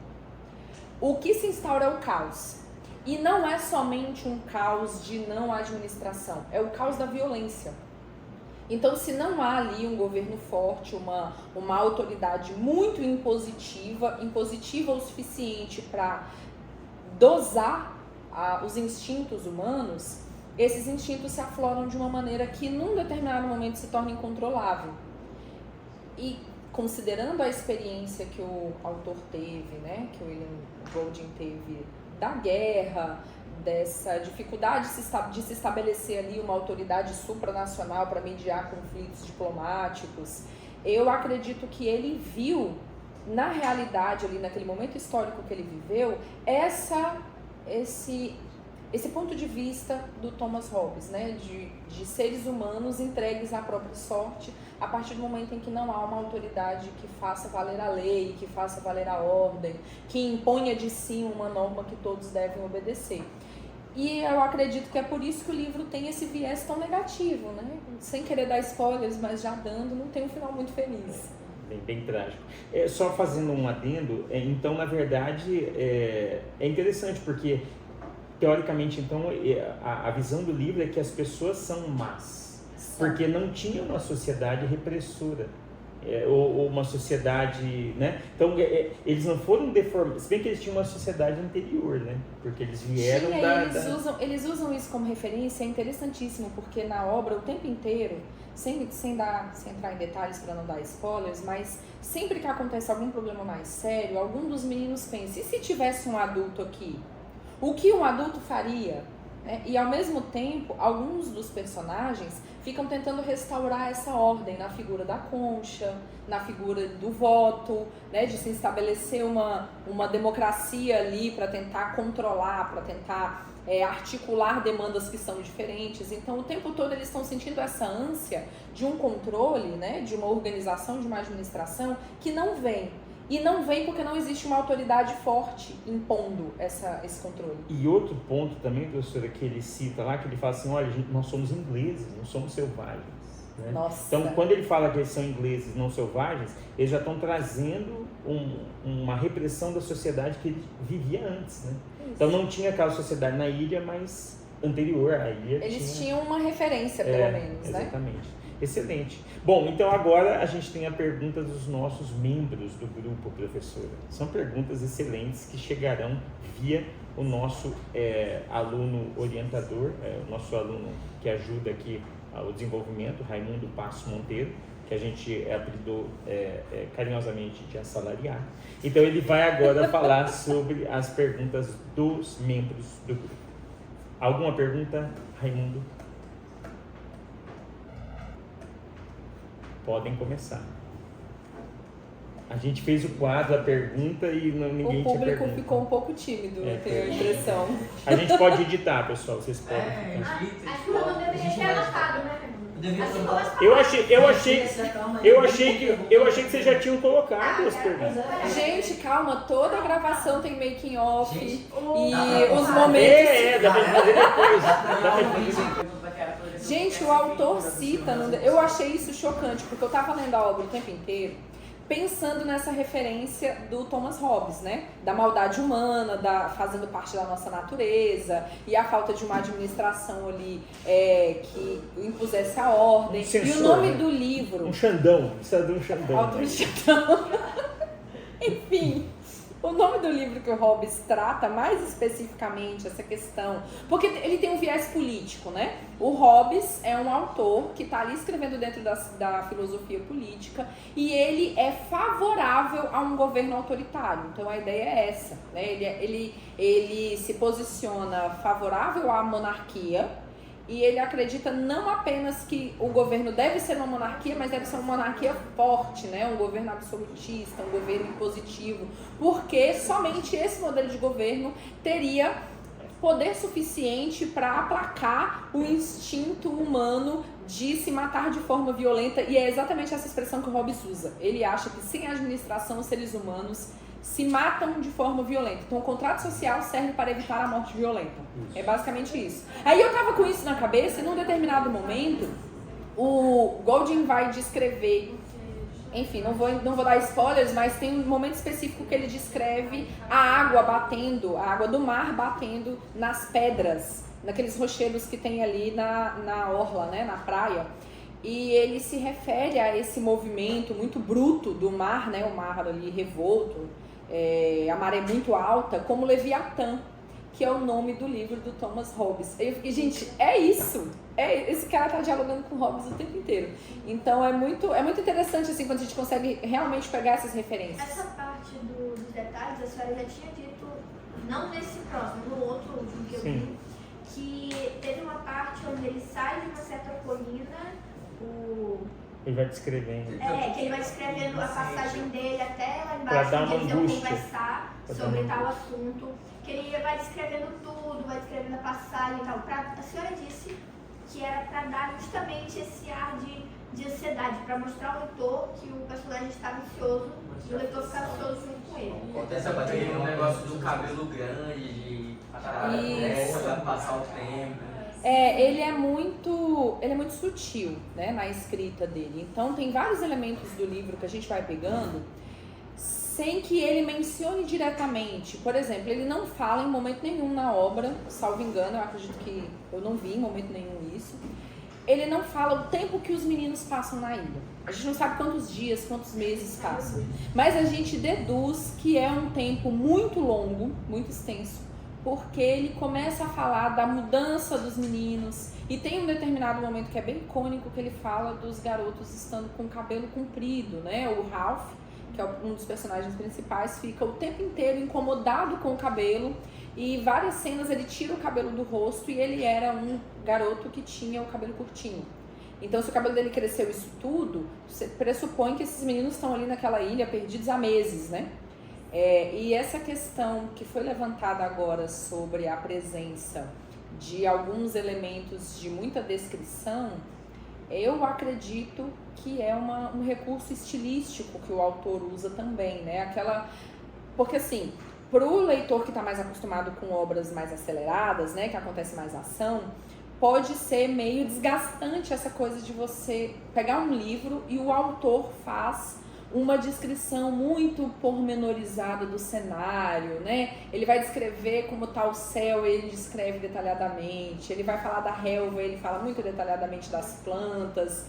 [SPEAKER 2] o que se instaura é o caos. E não é somente um caos de não administração, é o caos da violência. Então, se não há ali um governo forte, uma autoridade muito impositiva o suficiente para dosar os instintos humanos, esses instintos se afloram de uma maneira que, num determinado momento, se torna incontrolável. E, considerando a experiência que o autor teve, né, que o William Golding teve da guerra, dessa dificuldade de se estabelecer ali uma autoridade supranacional para mediar conflitos diplomáticos, eu acredito que ele viu, na realidade, ali naquele momento histórico que ele viveu, esse ponto de vista do Thomas Hobbes, né, de seres humanos entregues à própria sorte, a partir do momento em que não há uma autoridade que faça valer a lei, que faça valer a ordem, que imponha de si uma norma que todos devem obedecer. E eu acredito que é por isso que o livro tem esse viés tão negativo, né? Sem querer dar spoilers, mas já dando, não tem um final muito feliz.
[SPEAKER 1] Bem trágico. Só fazendo um adendo, então, na verdade, é interessante, porque, teoricamente, então, a visão do livro é que as pessoas são más, porque não tinha uma sociedade repressora. Ou uma sociedade, né? Então, eles não foram deformados, se bem que eles tinham uma sociedade anterior, né? Porque eles vieram
[SPEAKER 2] Eles usam isso como referência, é interessantíssimo, porque na obra, o tempo inteiro, sem entrar em detalhes para não dar spoilers, mas sempre que acontece algum problema mais sério, algum dos meninos pensa, e se tivesse um adulto aqui? O que um adulto faria? E ao mesmo tempo, alguns dos personagens ficam tentando restaurar essa ordem na figura da concha, na figura do voto, né, de se estabelecer uma democracia ali para tentar controlar, para tentar articular demandas que são diferentes. Então, o tempo todo eles estão sentindo essa ânsia de um controle, né, de uma organização, de uma administração que não vem. E não vem porque não existe uma autoridade forte impondo esse controle.
[SPEAKER 1] E outro ponto também, professora, que ele cita lá, que ele fala assim, olha, nós somos ingleses, não somos selvagens. Né?
[SPEAKER 2] Nossa.
[SPEAKER 1] Então, quando ele fala que eles são ingleses, não selvagens, eles já estão trazendo uma repressão da sociedade que ele vivia antes. Né? Então, não tinha aquela sociedade na ilha, mas anterior à ilha.
[SPEAKER 2] Eles tinham uma referência, pelo menos, né?
[SPEAKER 1] Exatamente. Excelente. Bom, então agora a gente tem a pergunta dos nossos membros do grupo, professora. São perguntas excelentes que chegarão via o nosso aluno orientador, o nosso aluno que ajuda aqui ao desenvolvimento, Raimundo Passo Monteiro, que a gente apelidou carinhosamente de assalariado. Então ele vai agora falar sobre as perguntas dos membros do grupo. Alguma pergunta, Raimundo? Podem começar. A gente fez o quadro, a pergunta e ninguém tinha pergunta.
[SPEAKER 2] O público ficou um pouco tímido, eu tenho a impressão.
[SPEAKER 1] A gente pode editar, pessoal, vocês podem.
[SPEAKER 3] Acho que eu não deveria ter anotado, né,
[SPEAKER 1] Eu achei que vocês já tinham colocado as perguntas.
[SPEAKER 2] Gente, calma, toda a gravação tem making off e os momentos.
[SPEAKER 1] Dá pra fazer depois.
[SPEAKER 2] Gente, o autor cita, eu achei isso chocante, porque eu tava lendo a obra o tempo inteiro, pensando nessa referência do Thomas Hobbes, né? Da maldade humana, fazendo parte da nossa natureza, e a falta de uma administração ali que impusesse a ordem.
[SPEAKER 1] Censor,
[SPEAKER 2] e o nome
[SPEAKER 1] né?
[SPEAKER 2] do livro...
[SPEAKER 1] Um Xandão, precisa de um Xandão.
[SPEAKER 2] Autor Xandão. Enfim, o nome do livro que o Hobbes trata mais especificamente essa questão, porque ele tem um viés político, né? O Hobbes é um autor que está ali escrevendo dentro da filosofia política e ele é favorável a um governo autoritário. Então a ideia é essa, né? Ele se posiciona favorável à monarquia e ele acredita não apenas que o governo deve ser uma monarquia, mas deve ser uma monarquia forte, né? Um governo absolutista, um governo impositivo, porque somente esse modelo de governo teria poder suficiente para aplacar o instinto humano de se matar de forma violenta, e é exatamente essa expressão que o Hobbes usa. Ele acha que sem administração os seres humanos se matam de forma violenta. Então o contrato social serve para evitar a morte violenta. É basicamente isso. Aí eu tava com isso na cabeça e num determinado momento o Golding vai descrever, enfim, não vou dar spoilers, mas tem um momento específico que ele descreve a água do mar batendo nas pedras, naqueles rochedos que tem ali na orla, né, na praia. E ele se refere a esse movimento muito bruto do mar, né, o mar ali revolto, a maré muito alta, como Leviatã, que é o nome do livro do Thomas Hobbes. E gente, é isso. Esse cara tá dialogando com Hobbes o tempo inteiro. Então é muito interessante assim, quando a gente consegue realmente pegar essas referências.
[SPEAKER 3] Essa parte dos detalhes, a senhora já tinha dito, não nesse próximo, no outro último que eu vi, que teve uma parte onde ele sai de uma certa colina,
[SPEAKER 1] ele vai descrevendo.
[SPEAKER 3] Que ele vai descrevendo a passagem dele até lá
[SPEAKER 1] Pra
[SPEAKER 3] embaixo,
[SPEAKER 1] dar
[SPEAKER 3] onde
[SPEAKER 1] uma
[SPEAKER 3] eles vão
[SPEAKER 1] angústia.
[SPEAKER 3] conversar sobre tal assunto, que ele vai descrevendo tudo, vai descrevendo a passagem e tal. A senhora disse que era para dar justamente esse ar de ansiedade, para mostrar ao leitor que o personagem estava ansioso e o leitor ficar ansioso junto com ele.
[SPEAKER 4] Acontece também um negócio do cabelo grande, de passar o tempo.
[SPEAKER 2] Ele é muito sutil, né, na escrita dele. Então tem vários elementos do livro que a gente vai pegando sem que ele mencione diretamente. Por exemplo, ele não fala em momento nenhum na obra, salvo engano, eu acredito que eu não vi em momento nenhum isso. Ele não fala o tempo que os meninos passam na ilha. A gente não sabe quantos dias, quantos meses passam. Mas a gente deduz que é um tempo muito longo, muito extenso, porque ele começa a falar da mudança dos meninos e tem um determinado momento que é bem icônico que ele fala dos garotos estando com o cabelo comprido, né? O Ralph, que é um dos personagens principais, fica o tempo inteiro incomodado com o cabelo e várias cenas ele tira o cabelo do rosto e ele era um garoto que tinha o cabelo curtinho. Então, se o cabelo dele cresceu isso tudo, você pressupõe que esses meninos estão ali naquela ilha perdidos há meses, né? E essa questão que foi levantada agora sobre a presença de alguns elementos de muita descrição, eu acredito que é um recurso estilístico que o autor usa também, né? Porque assim, para o leitor que está mais acostumado com obras mais aceleradas, né, que acontece mais ação, pode ser meio desgastante essa coisa de você pegar um livro e o autor faz uma descrição muito pormenorizada do cenário, né? Ele vai descrever como está o céu, ele descreve detalhadamente. Ele vai falar da relva, ele fala muito detalhadamente das plantas.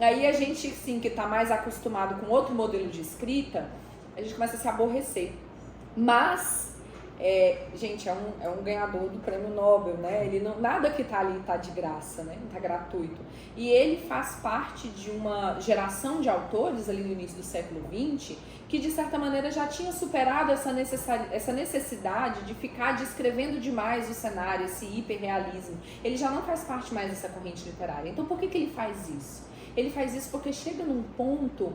[SPEAKER 2] Aí a gente, sim, que está mais acostumado com outro modelo de escrita, a gente começa a se aborrecer. Mas Gente, é um ganhador do prêmio Nobel, né? Ele não, nada que tá ali tá de graça, né? Tá gratuito. E ele faz parte de uma geração de autores ali no início do século XX que, de certa maneira, já tinha superado essa necessidade de ficar descrevendo demais o cenário, esse hiperrealismo. Ele já não faz parte mais dessa corrente literária. Então, por que ele faz isso? Ele faz isso porque chega num ponto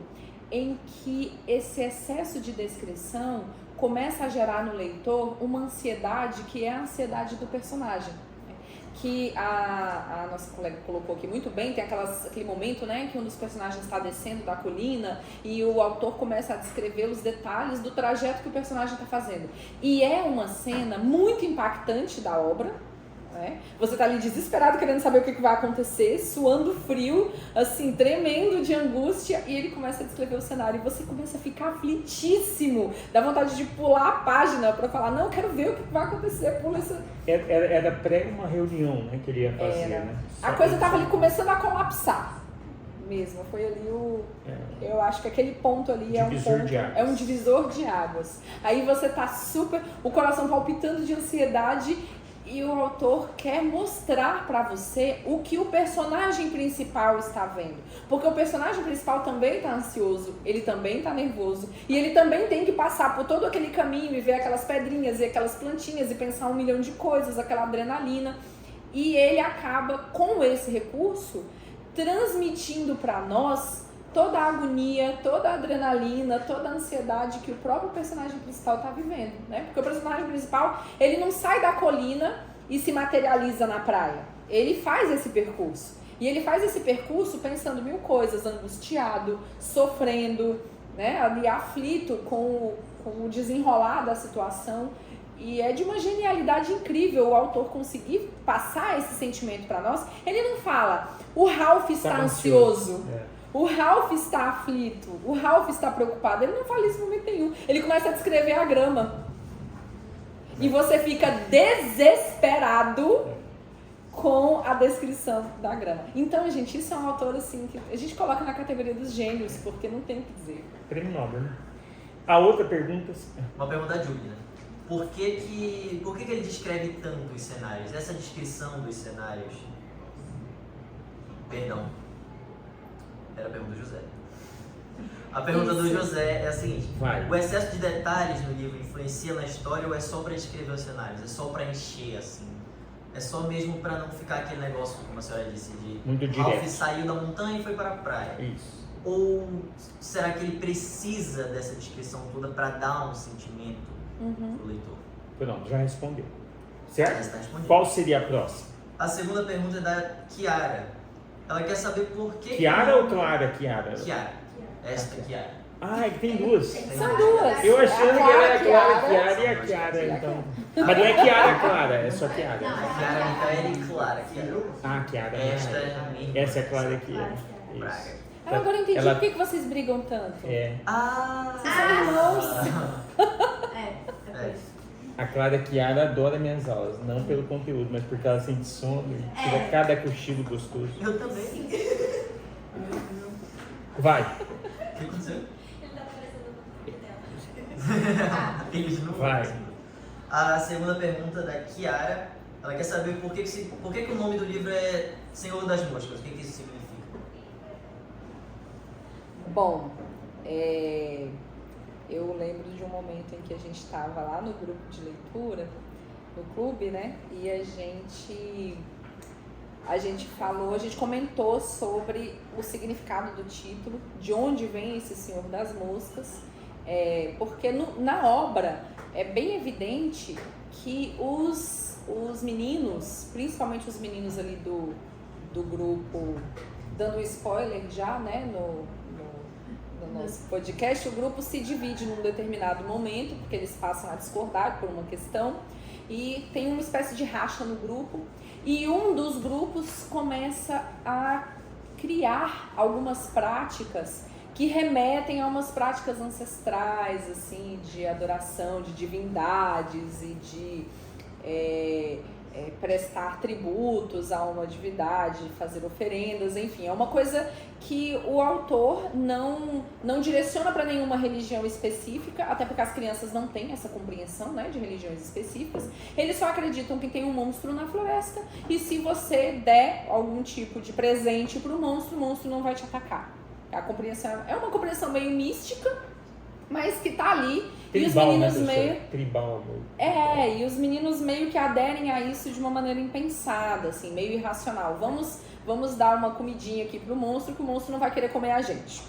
[SPEAKER 2] em que esse excesso de descrição começa a gerar no leitor uma ansiedade que é a ansiedade do personagem. Que a nossa colega colocou aqui muito bem, tem aquele momento, né, que um dos personagens está descendo da colina e o autor começa a descrever os detalhes do trajeto que o personagem está fazendo. E é uma cena muito impactante da obra, né? Você está ali desesperado querendo saber o que vai acontecer, suando frio, assim, tremendo de angústia, e ele começa a descrever o cenário e você começa a ficar aflitíssimo, dá vontade de pular a página para falar, não, eu quero ver o que vai acontecer, pula isso.
[SPEAKER 1] Era pré uma reunião, né, que ele ia fazer, né?
[SPEAKER 2] A coisa estava ali começando a colapsar mesmo, foi ali eu acho que aquele ponto ali é um divisor de águas. Aí você tá o coração palpitando de ansiedade e o autor quer mostrar pra você o que o personagem principal está vendo. Porque o personagem principal também está ansioso, ele também está nervoso, e ele também tem que passar por todo aquele caminho e ver aquelas pedrinhas e aquelas plantinhas e pensar 1 milhão de coisas, aquela adrenalina. E ele acaba, com esse recurso, transmitindo para nós toda a agonia, toda a adrenalina, toda a ansiedade que o próprio personagem principal está vivendo, né? Porque o personagem principal, ele não sai da colina e se materializa na praia. Ele faz esse percurso. E ele faz esse percurso pensando 1000 coisas, angustiado, sofrendo, né? Ali aflito com o desenrolar da situação. E é de uma genialidade incrível o autor conseguir passar esse sentimento para nós. Ele não fala, o Ralph está ansioso. O Ralph está aflito, o Ralph está preocupado. Ele não fala isso em momento nenhum. Ele começa a descrever a grama. E você fica desesperado com a descrição da grama. Então, gente, isso é um autor assim que a gente coloca na categoria dos gênios, porque não tem o que dizer.
[SPEAKER 1] Prêmio Nobel, né? A outra pergunta...
[SPEAKER 4] Uma pergunta da Júlia. Por que ele descreve tanto os cenários? Essa descrição dos cenários... Perdão. Era a pergunta do José. A pergunta do José é a seguinte. O excesso de detalhes no livro influencia na história ou é só para descrever os cenários? É só para encher, assim? É só mesmo para não ficar aquele negócio, como a senhora disse, de
[SPEAKER 1] muito direto.
[SPEAKER 4] Ralph saiu da montanha e foi para a praia.
[SPEAKER 1] Isso.
[SPEAKER 4] Ou será que ele precisa dessa descrição toda para dar um sentimento pro leitor?
[SPEAKER 1] Pronto, já respondeu. Certo?
[SPEAKER 4] Já está respondido.
[SPEAKER 1] Qual seria a próxima?
[SPEAKER 4] A segunda pergunta é da Kiara. Ela quer saber por que...
[SPEAKER 1] Kiara ou Clara Kiara?
[SPEAKER 4] Kiara. Esta Kiara.
[SPEAKER 1] Ah, tem duas.
[SPEAKER 2] São duas.
[SPEAKER 1] Eu achando que era a Clara Kiara e a
[SPEAKER 2] Kiara,
[SPEAKER 1] Kiara, então. Mas não é Kiara Clara, é só Kiara.
[SPEAKER 4] A Kiara Micaela e Clara Kiara.
[SPEAKER 1] Ah, Kiara.
[SPEAKER 4] Esta é a minha.
[SPEAKER 1] Essa é a Clara Kiara.
[SPEAKER 4] Braga.
[SPEAKER 1] Isso.
[SPEAKER 2] Agora eu entendi por que vocês brigam tanto. Vocês são irmãos.
[SPEAKER 1] A Clara Kiara adora minhas aulas, não pelo conteúdo, mas porque ela sente sono e tira cada cochilo gostoso.
[SPEAKER 4] Eu também.
[SPEAKER 1] Vai.
[SPEAKER 4] O que aconteceu?
[SPEAKER 5] Ele tá parecendo o dela.
[SPEAKER 4] Eles não
[SPEAKER 1] Vai.
[SPEAKER 4] A segunda pergunta da Kiara, ela quer saber por que o nome do livro é Senhor das Moscas. O que isso significa?
[SPEAKER 2] Bom, eu lembro de um momento em que a gente estava lá no grupo de leitura, no clube, né? E a gente comentou sobre o significado do título, de onde vem esse Senhor das Moscas, porque na obra é bem evidente que os meninos, principalmente os meninos ali do grupo, dando spoiler já, né, no nosso podcast, o grupo se divide num determinado momento, porque eles passam a discordar por uma questão, e tem uma espécie de racha no grupo, e um dos grupos começa a criar algumas práticas que remetem a umas práticas ancestrais, assim, de adoração, de divindades e prestar tributos a uma divindade, fazer oferendas, enfim, é uma coisa que o autor não direciona para nenhuma religião específica, até porque as crianças não têm essa compreensão, né, de religiões específicas. Eles só acreditam que tem um monstro na floresta e se você der algum tipo de presente pro monstro, o monstro não vai te atacar. A compreensão é uma compreensão meio mística, mas que tá ali.
[SPEAKER 1] Tribal,
[SPEAKER 2] e os meninos
[SPEAKER 1] né,
[SPEAKER 2] meio
[SPEAKER 1] tribal.
[SPEAKER 2] e os meninos meio que aderem a isso de uma maneira impensada, assim, meio irracional. Vamos dar uma comidinha aqui pro monstro, que o monstro não vai querer comer a gente.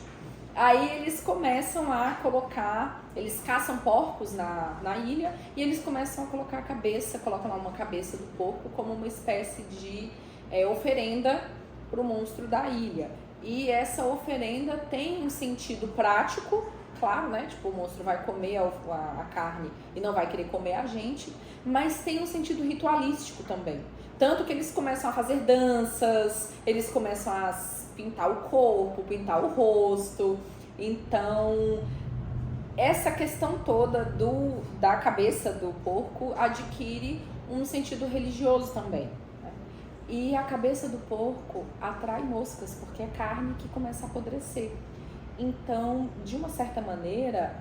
[SPEAKER 2] Aí eles começam a colocar, eles caçam porcos na ilha e eles começam a colocar a cabeça, colocam lá uma cabeça do porco como uma espécie de oferenda pro monstro da ilha. E essa oferenda tem um sentido prático, claro, né? Tipo, o monstro vai comer a carne e não vai querer comer a gente, mas tem um sentido ritualístico também. Tanto que eles começam a fazer danças, eles começam a pintar o corpo, pintar o rosto. Então, essa questão toda da cabeça do porco adquire um sentido religioso também. E a cabeça do porco atrai moscas, porque é carne que começa a apodrecer. Então, de uma certa maneira,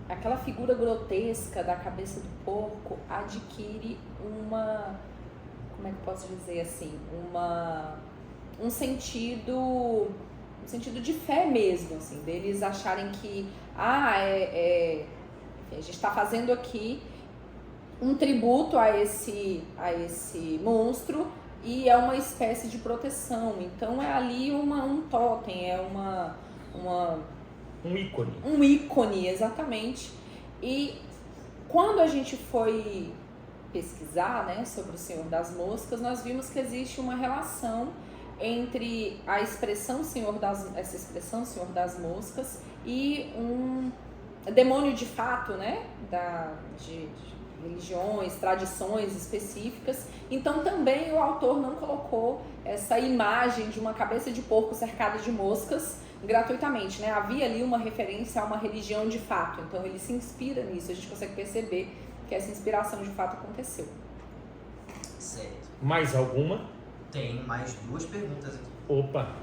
[SPEAKER 2] aquela figura grotesca da cabeça do porco adquire como é que eu posso dizer assim, um sentido de fé mesmo, assim, deles acharem que enfim, a gente está fazendo aqui um tributo a esse monstro e é uma espécie de proteção. Então é ali um totem, é
[SPEAKER 1] um ícone.
[SPEAKER 2] Um ícone, exatamente. E quando a gente foi pesquisar, né, sobre o Senhor das Moscas, nós vimos que existe uma relação entre essa expressão Senhor das Moscas e um demônio de fato, né, de religiões, tradições específicas. Então também o autor não colocou essa imagem de uma cabeça de porco cercada de moscas gratuitamente, né? Havia ali uma referência a uma religião de fato, então ele se inspira nisso, a gente consegue perceber que essa inspiração de fato aconteceu.
[SPEAKER 4] Certo.
[SPEAKER 1] Mais alguma?
[SPEAKER 4] Tem mais 2 perguntas aqui.
[SPEAKER 1] Opa!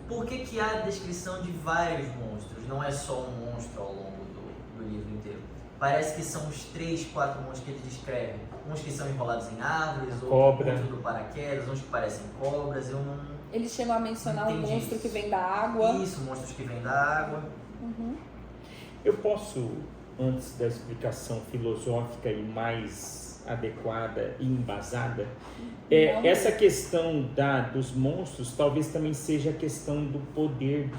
[SPEAKER 4] Por que há a descrição de vários monstros? Não é só um monstro ao longo do livro inteiro. Parece que são os 3, 4 monstros que ele descreve. Uns que são enrolados em árvores, outros do paraquedas, uns que parecem cobras.
[SPEAKER 2] Ele chegou a mencionar um monstro
[SPEAKER 4] isso.
[SPEAKER 2] que vem da água.
[SPEAKER 4] Isso, monstros que vêm da água.
[SPEAKER 2] Uhum.
[SPEAKER 1] Eu posso, antes da explicação filosófica e mais adequada e embasada, essa questão dos monstros talvez também seja a questão do poder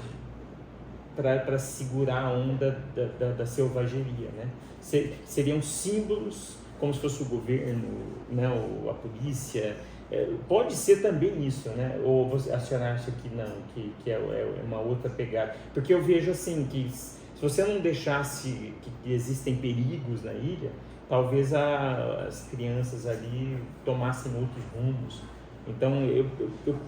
[SPEAKER 1] para segurar a onda da selvageria, né? Seriam símbolos, como se fosse o governo, né? Ou a polícia. Pode ser também isso, né? Ou a senhora acha que não, que é uma outra pegada? Porque eu vejo assim, que se você não deixasse que existem perigos na ilha, talvez as crianças ali tomassem outros rumos. Então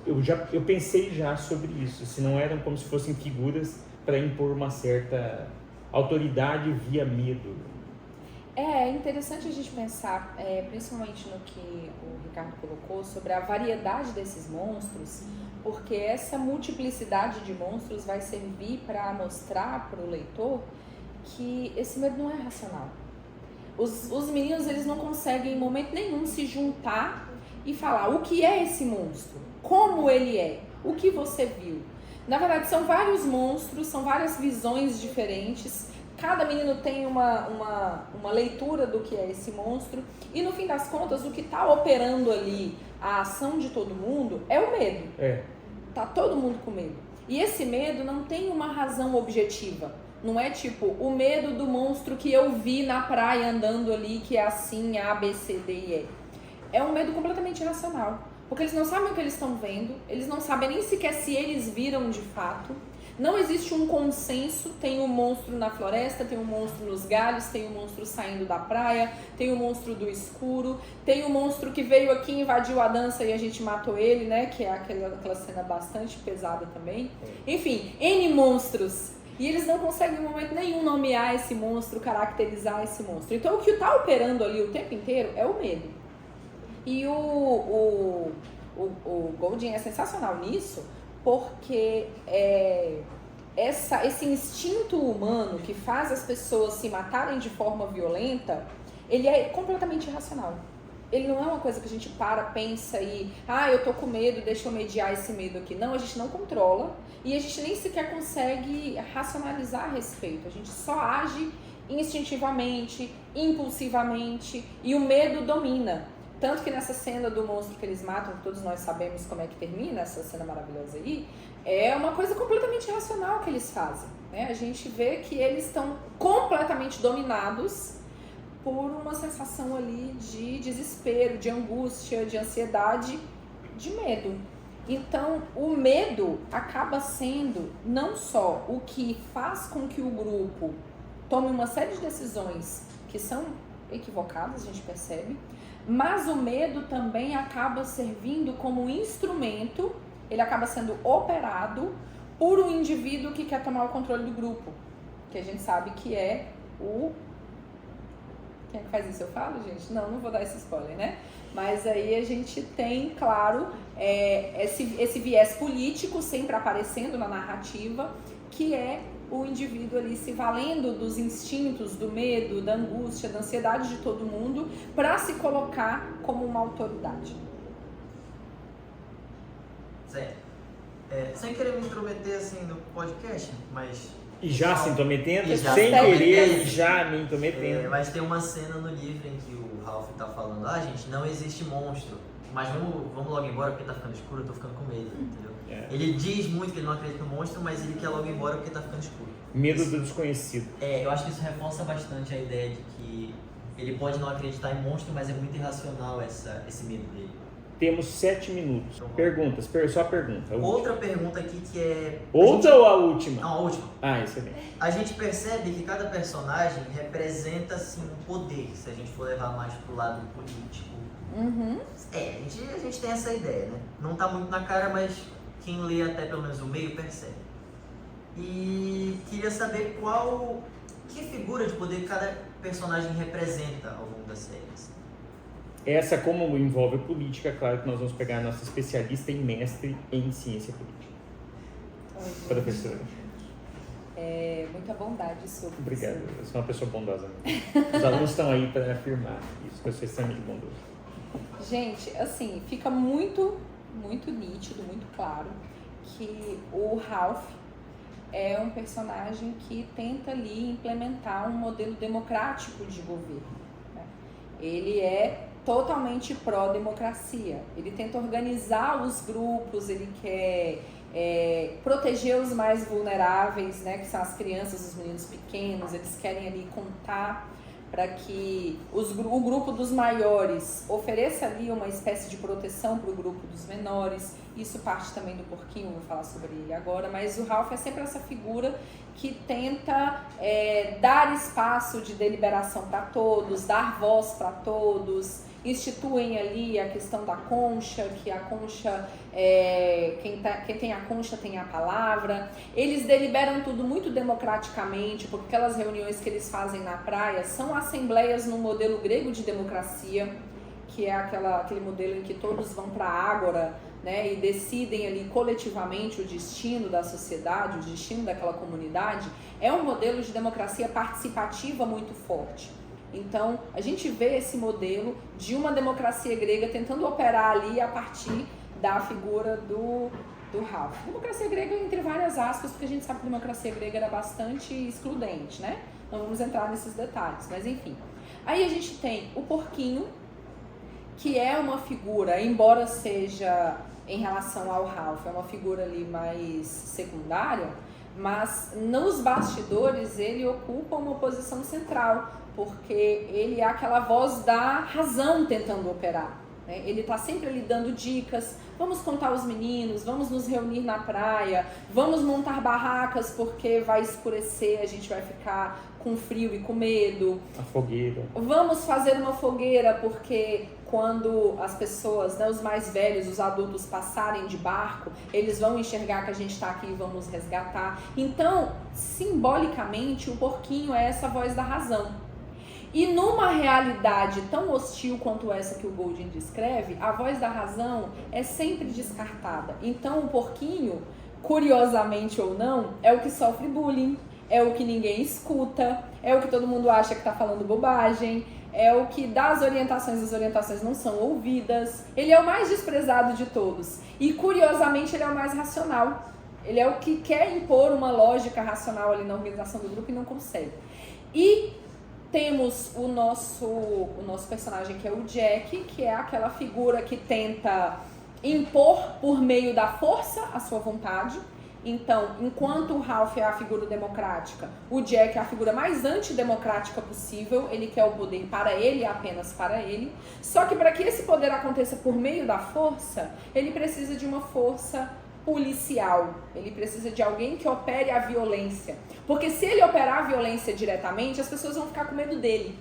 [SPEAKER 1] eu pensei já sobre isso, se não eram como se fossem figuras para impor uma certa autoridade via medo.
[SPEAKER 2] É interessante a gente pensar, principalmente no que o Ricardo colocou, sobre a variedade desses monstros, porque essa multiplicidade de monstros vai servir para mostrar para o leitor que esse medo não é racional. Os meninos, eles não conseguem em momento nenhum se juntar e falar o que é esse monstro, como ele é, o que você viu. Na verdade, são vários monstros, são várias visões diferentes. Cada menino tem uma leitura do que é esse monstro. E no fim das contas, o que está operando ali a ação de todo mundo é o medo. Tá todo mundo com medo. E esse medo não tem uma razão objetiva. Não é tipo o medo do monstro que eu vi na praia andando ali, que é assim, A, B, C, D e E. É um medo completamente irracional. Porque eles não sabem o que eles estão vendo, eles não sabem nem sequer se eles viram de fato. Não existe um consenso, tem um monstro na floresta, tem um monstro nos galhos, tem um monstro saindo da praia, tem um monstro do escuro, tem um monstro que veio aqui, invadiu a dança e a gente matou ele, né? Que é aquela cena bastante pesada também. Enfim, N monstros. E eles não conseguem em momento nenhum nomear esse monstro, caracterizar esse monstro. Então o que está operando ali o tempo inteiro é o medo. E o Golding é sensacional nisso, porque esse instinto humano que faz as pessoas se matarem de forma violenta, ele é completamente irracional. Ele não é uma coisa que a gente pensa e... eu tô com medo, deixa eu mediar esse medo aqui. Não, a gente não controla e a gente nem sequer consegue racionalizar a respeito. A gente só age instintivamente, impulsivamente e o medo domina. Tanto que nessa cena do monstro que eles matam, que todos nós sabemos como é que termina, essa cena maravilhosa aí, é uma coisa completamente irracional que eles fazem, né? A gente vê que eles estão completamente dominados por uma sensação ali de desespero, de angústia, de ansiedade, de medo. Então, o medo acaba sendo não só o que faz com que o grupo tome uma série de decisões que são equivocadas, a gente percebe, mas o medo também acaba servindo como um instrumento, ele acaba sendo operado por um indivíduo que quer tomar o controle do grupo, que a gente sabe que é o... Quem é que faz isso? Eu falo, gente? Não vou dar esse spoiler, né? Mas aí a gente tem, claro, esse viés político sempre aparecendo na narrativa, que é o indivíduo ali se valendo dos instintos, do medo, da angústia, da ansiedade de todo mundo, para se colocar como uma autoridade.
[SPEAKER 4] Zé, sem querer me intrometer assim no podcast, mas...
[SPEAKER 1] E já se intrometendo,
[SPEAKER 4] já
[SPEAKER 1] sem
[SPEAKER 4] se
[SPEAKER 1] querer, já me intrometendo.
[SPEAKER 4] Mas tem uma cena no livro em que o Ralph tá falando, gente, não existe monstro, mas vamos logo embora porque tá ficando escuro, eu tô ficando com medo, entendeu? Ele diz muito que ele não acredita no monstro, mas ele quer logo ir embora porque tá ficando escuro.
[SPEAKER 1] Medo do desconhecido.
[SPEAKER 4] Eu acho que isso reforça bastante a ideia de que ele pode não acreditar em monstro, mas é muito irracional esse medo dele.
[SPEAKER 1] Temos 7 minutos. Perguntas, só pergunta.
[SPEAKER 4] Outra pergunta aqui que é...
[SPEAKER 1] Outra ou a última?
[SPEAKER 4] Não, a última.
[SPEAKER 1] Excelente.
[SPEAKER 4] A gente percebe que cada personagem representa, assim, um poder, se a gente for levar mais pro lado político.
[SPEAKER 2] Uhum.
[SPEAKER 4] A gente tem essa ideia, né? Não tá muito na cara, mas quem lê até pelo menos o meio percebe. E queria saber que figura de poder cada personagem representa ao longo da série.
[SPEAKER 1] Essa, como envolve política, claro que nós vamos pegar a nossa especialista e mestre em ciência política. Professora.
[SPEAKER 2] Muita bondade sua.
[SPEAKER 1] Obrigado, eu sou uma pessoa bondosa. Os alunos estão aí para afirmar isso, que eu sou extremamente bondoso.
[SPEAKER 2] Gente, assim, fica muito, muito nítido, muito claro que o Ralph é um personagem que tenta ali implementar um modelo democrático de governo, né? Ele é totalmente pró-democracia. Ele tenta organizar os grupos, ele quer proteger os mais vulneráveis, né, que são as crianças, os meninos pequenos. Eles querem ali contar para que o grupo dos maiores ofereça ali uma espécie de proteção para o grupo dos menores. Isso parte também do porquinho, vou falar sobre ele agora, mas o Ralph é sempre essa figura que tenta dar espaço de deliberação para todos, dar voz para todos. Instituem ali a questão da concha, que a concha, quem tem a concha tem a palavra. Eles deliberam tudo muito democraticamente, porque aquelas reuniões que eles fazem na praia são assembleias no modelo grego de democracia, que é aquele modelo em que todos vão para a ágora, né, e decidem ali coletivamente o destino da sociedade, o destino daquela comunidade. É um modelo de democracia participativa muito forte. Então, a gente vê esse modelo de uma democracia grega tentando operar ali a partir da figura do Ralph. Democracia grega entre várias aspas, porque a gente sabe que a democracia grega era bastante excludente, né? Não vamos entrar nesses detalhes, mas enfim. Aí a gente tem o porquinho, que é uma figura, embora seja em relação ao Ralph, é uma figura ali mais secundária, mas nos bastidores ele ocupa uma posição central, porque ele é aquela voz da razão tentando operar, né? Ele está sempre ali dando dicas, vamos contar os meninos, vamos nos reunir na praia, vamos montar barracas porque vai escurecer, a gente vai ficar com frio e com medo.
[SPEAKER 1] A fogueira.
[SPEAKER 2] Vamos fazer uma fogueira porque quando as pessoas, né, os mais velhos, os adultos passarem de barco, eles vão enxergar que a gente está aqui e vamos resgatar. Então, simbolicamente, o porquinho é essa voz da razão. E numa realidade tão hostil quanto essa que o Golding descreve, a voz da razão é sempre descartada. Então, o porquinho, curiosamente ou não, é o que sofre bullying, é o que ninguém escuta, é o que todo mundo acha que está falando bobagem, é o que dá as orientações não são ouvidas. Ele é o mais desprezado de todos. E, curiosamente, ele é o mais racional. Ele é o que quer impor uma lógica racional ali na organização do grupo e não consegue. E temos o nosso personagem, que é o Jack, que é aquela figura que tenta impor por meio da força a sua vontade. Então, enquanto o Ralph é a figura democrática, o Jack é a figura mais antidemocrática possível. Ele quer o poder para ele e apenas para ele. Só que para que esse poder aconteça por meio da força, ele precisa de uma força policial. Ele precisa de alguém que opere a violência. Porque se ele operar a violência diretamente, as pessoas vão ficar com medo dele.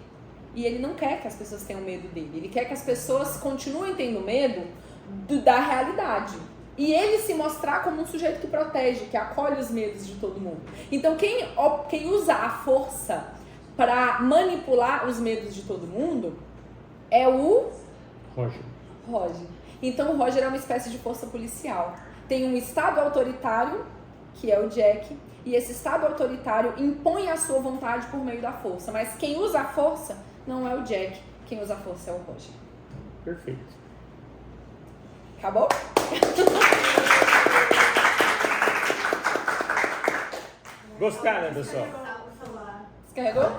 [SPEAKER 2] E ele não quer que as pessoas tenham medo dele. Ele quer que as pessoas continuem tendo medo da realidade. E ele se mostrar como um sujeito que protege, que acolhe os medos de todo mundo. Então, quem usa a força para manipular os medos de todo mundo é o Roger. Então, o Roger é uma espécie de força policial. Tem um estado autoritário, que é o Jack, e esse estado autoritário impõe a sua vontade por meio da força. Mas quem usa a força não é o Jack, quem usa a força é o Roger.
[SPEAKER 1] Perfeito.
[SPEAKER 2] Acabou?
[SPEAKER 1] Gostaram, pessoal?
[SPEAKER 2] Descarregou?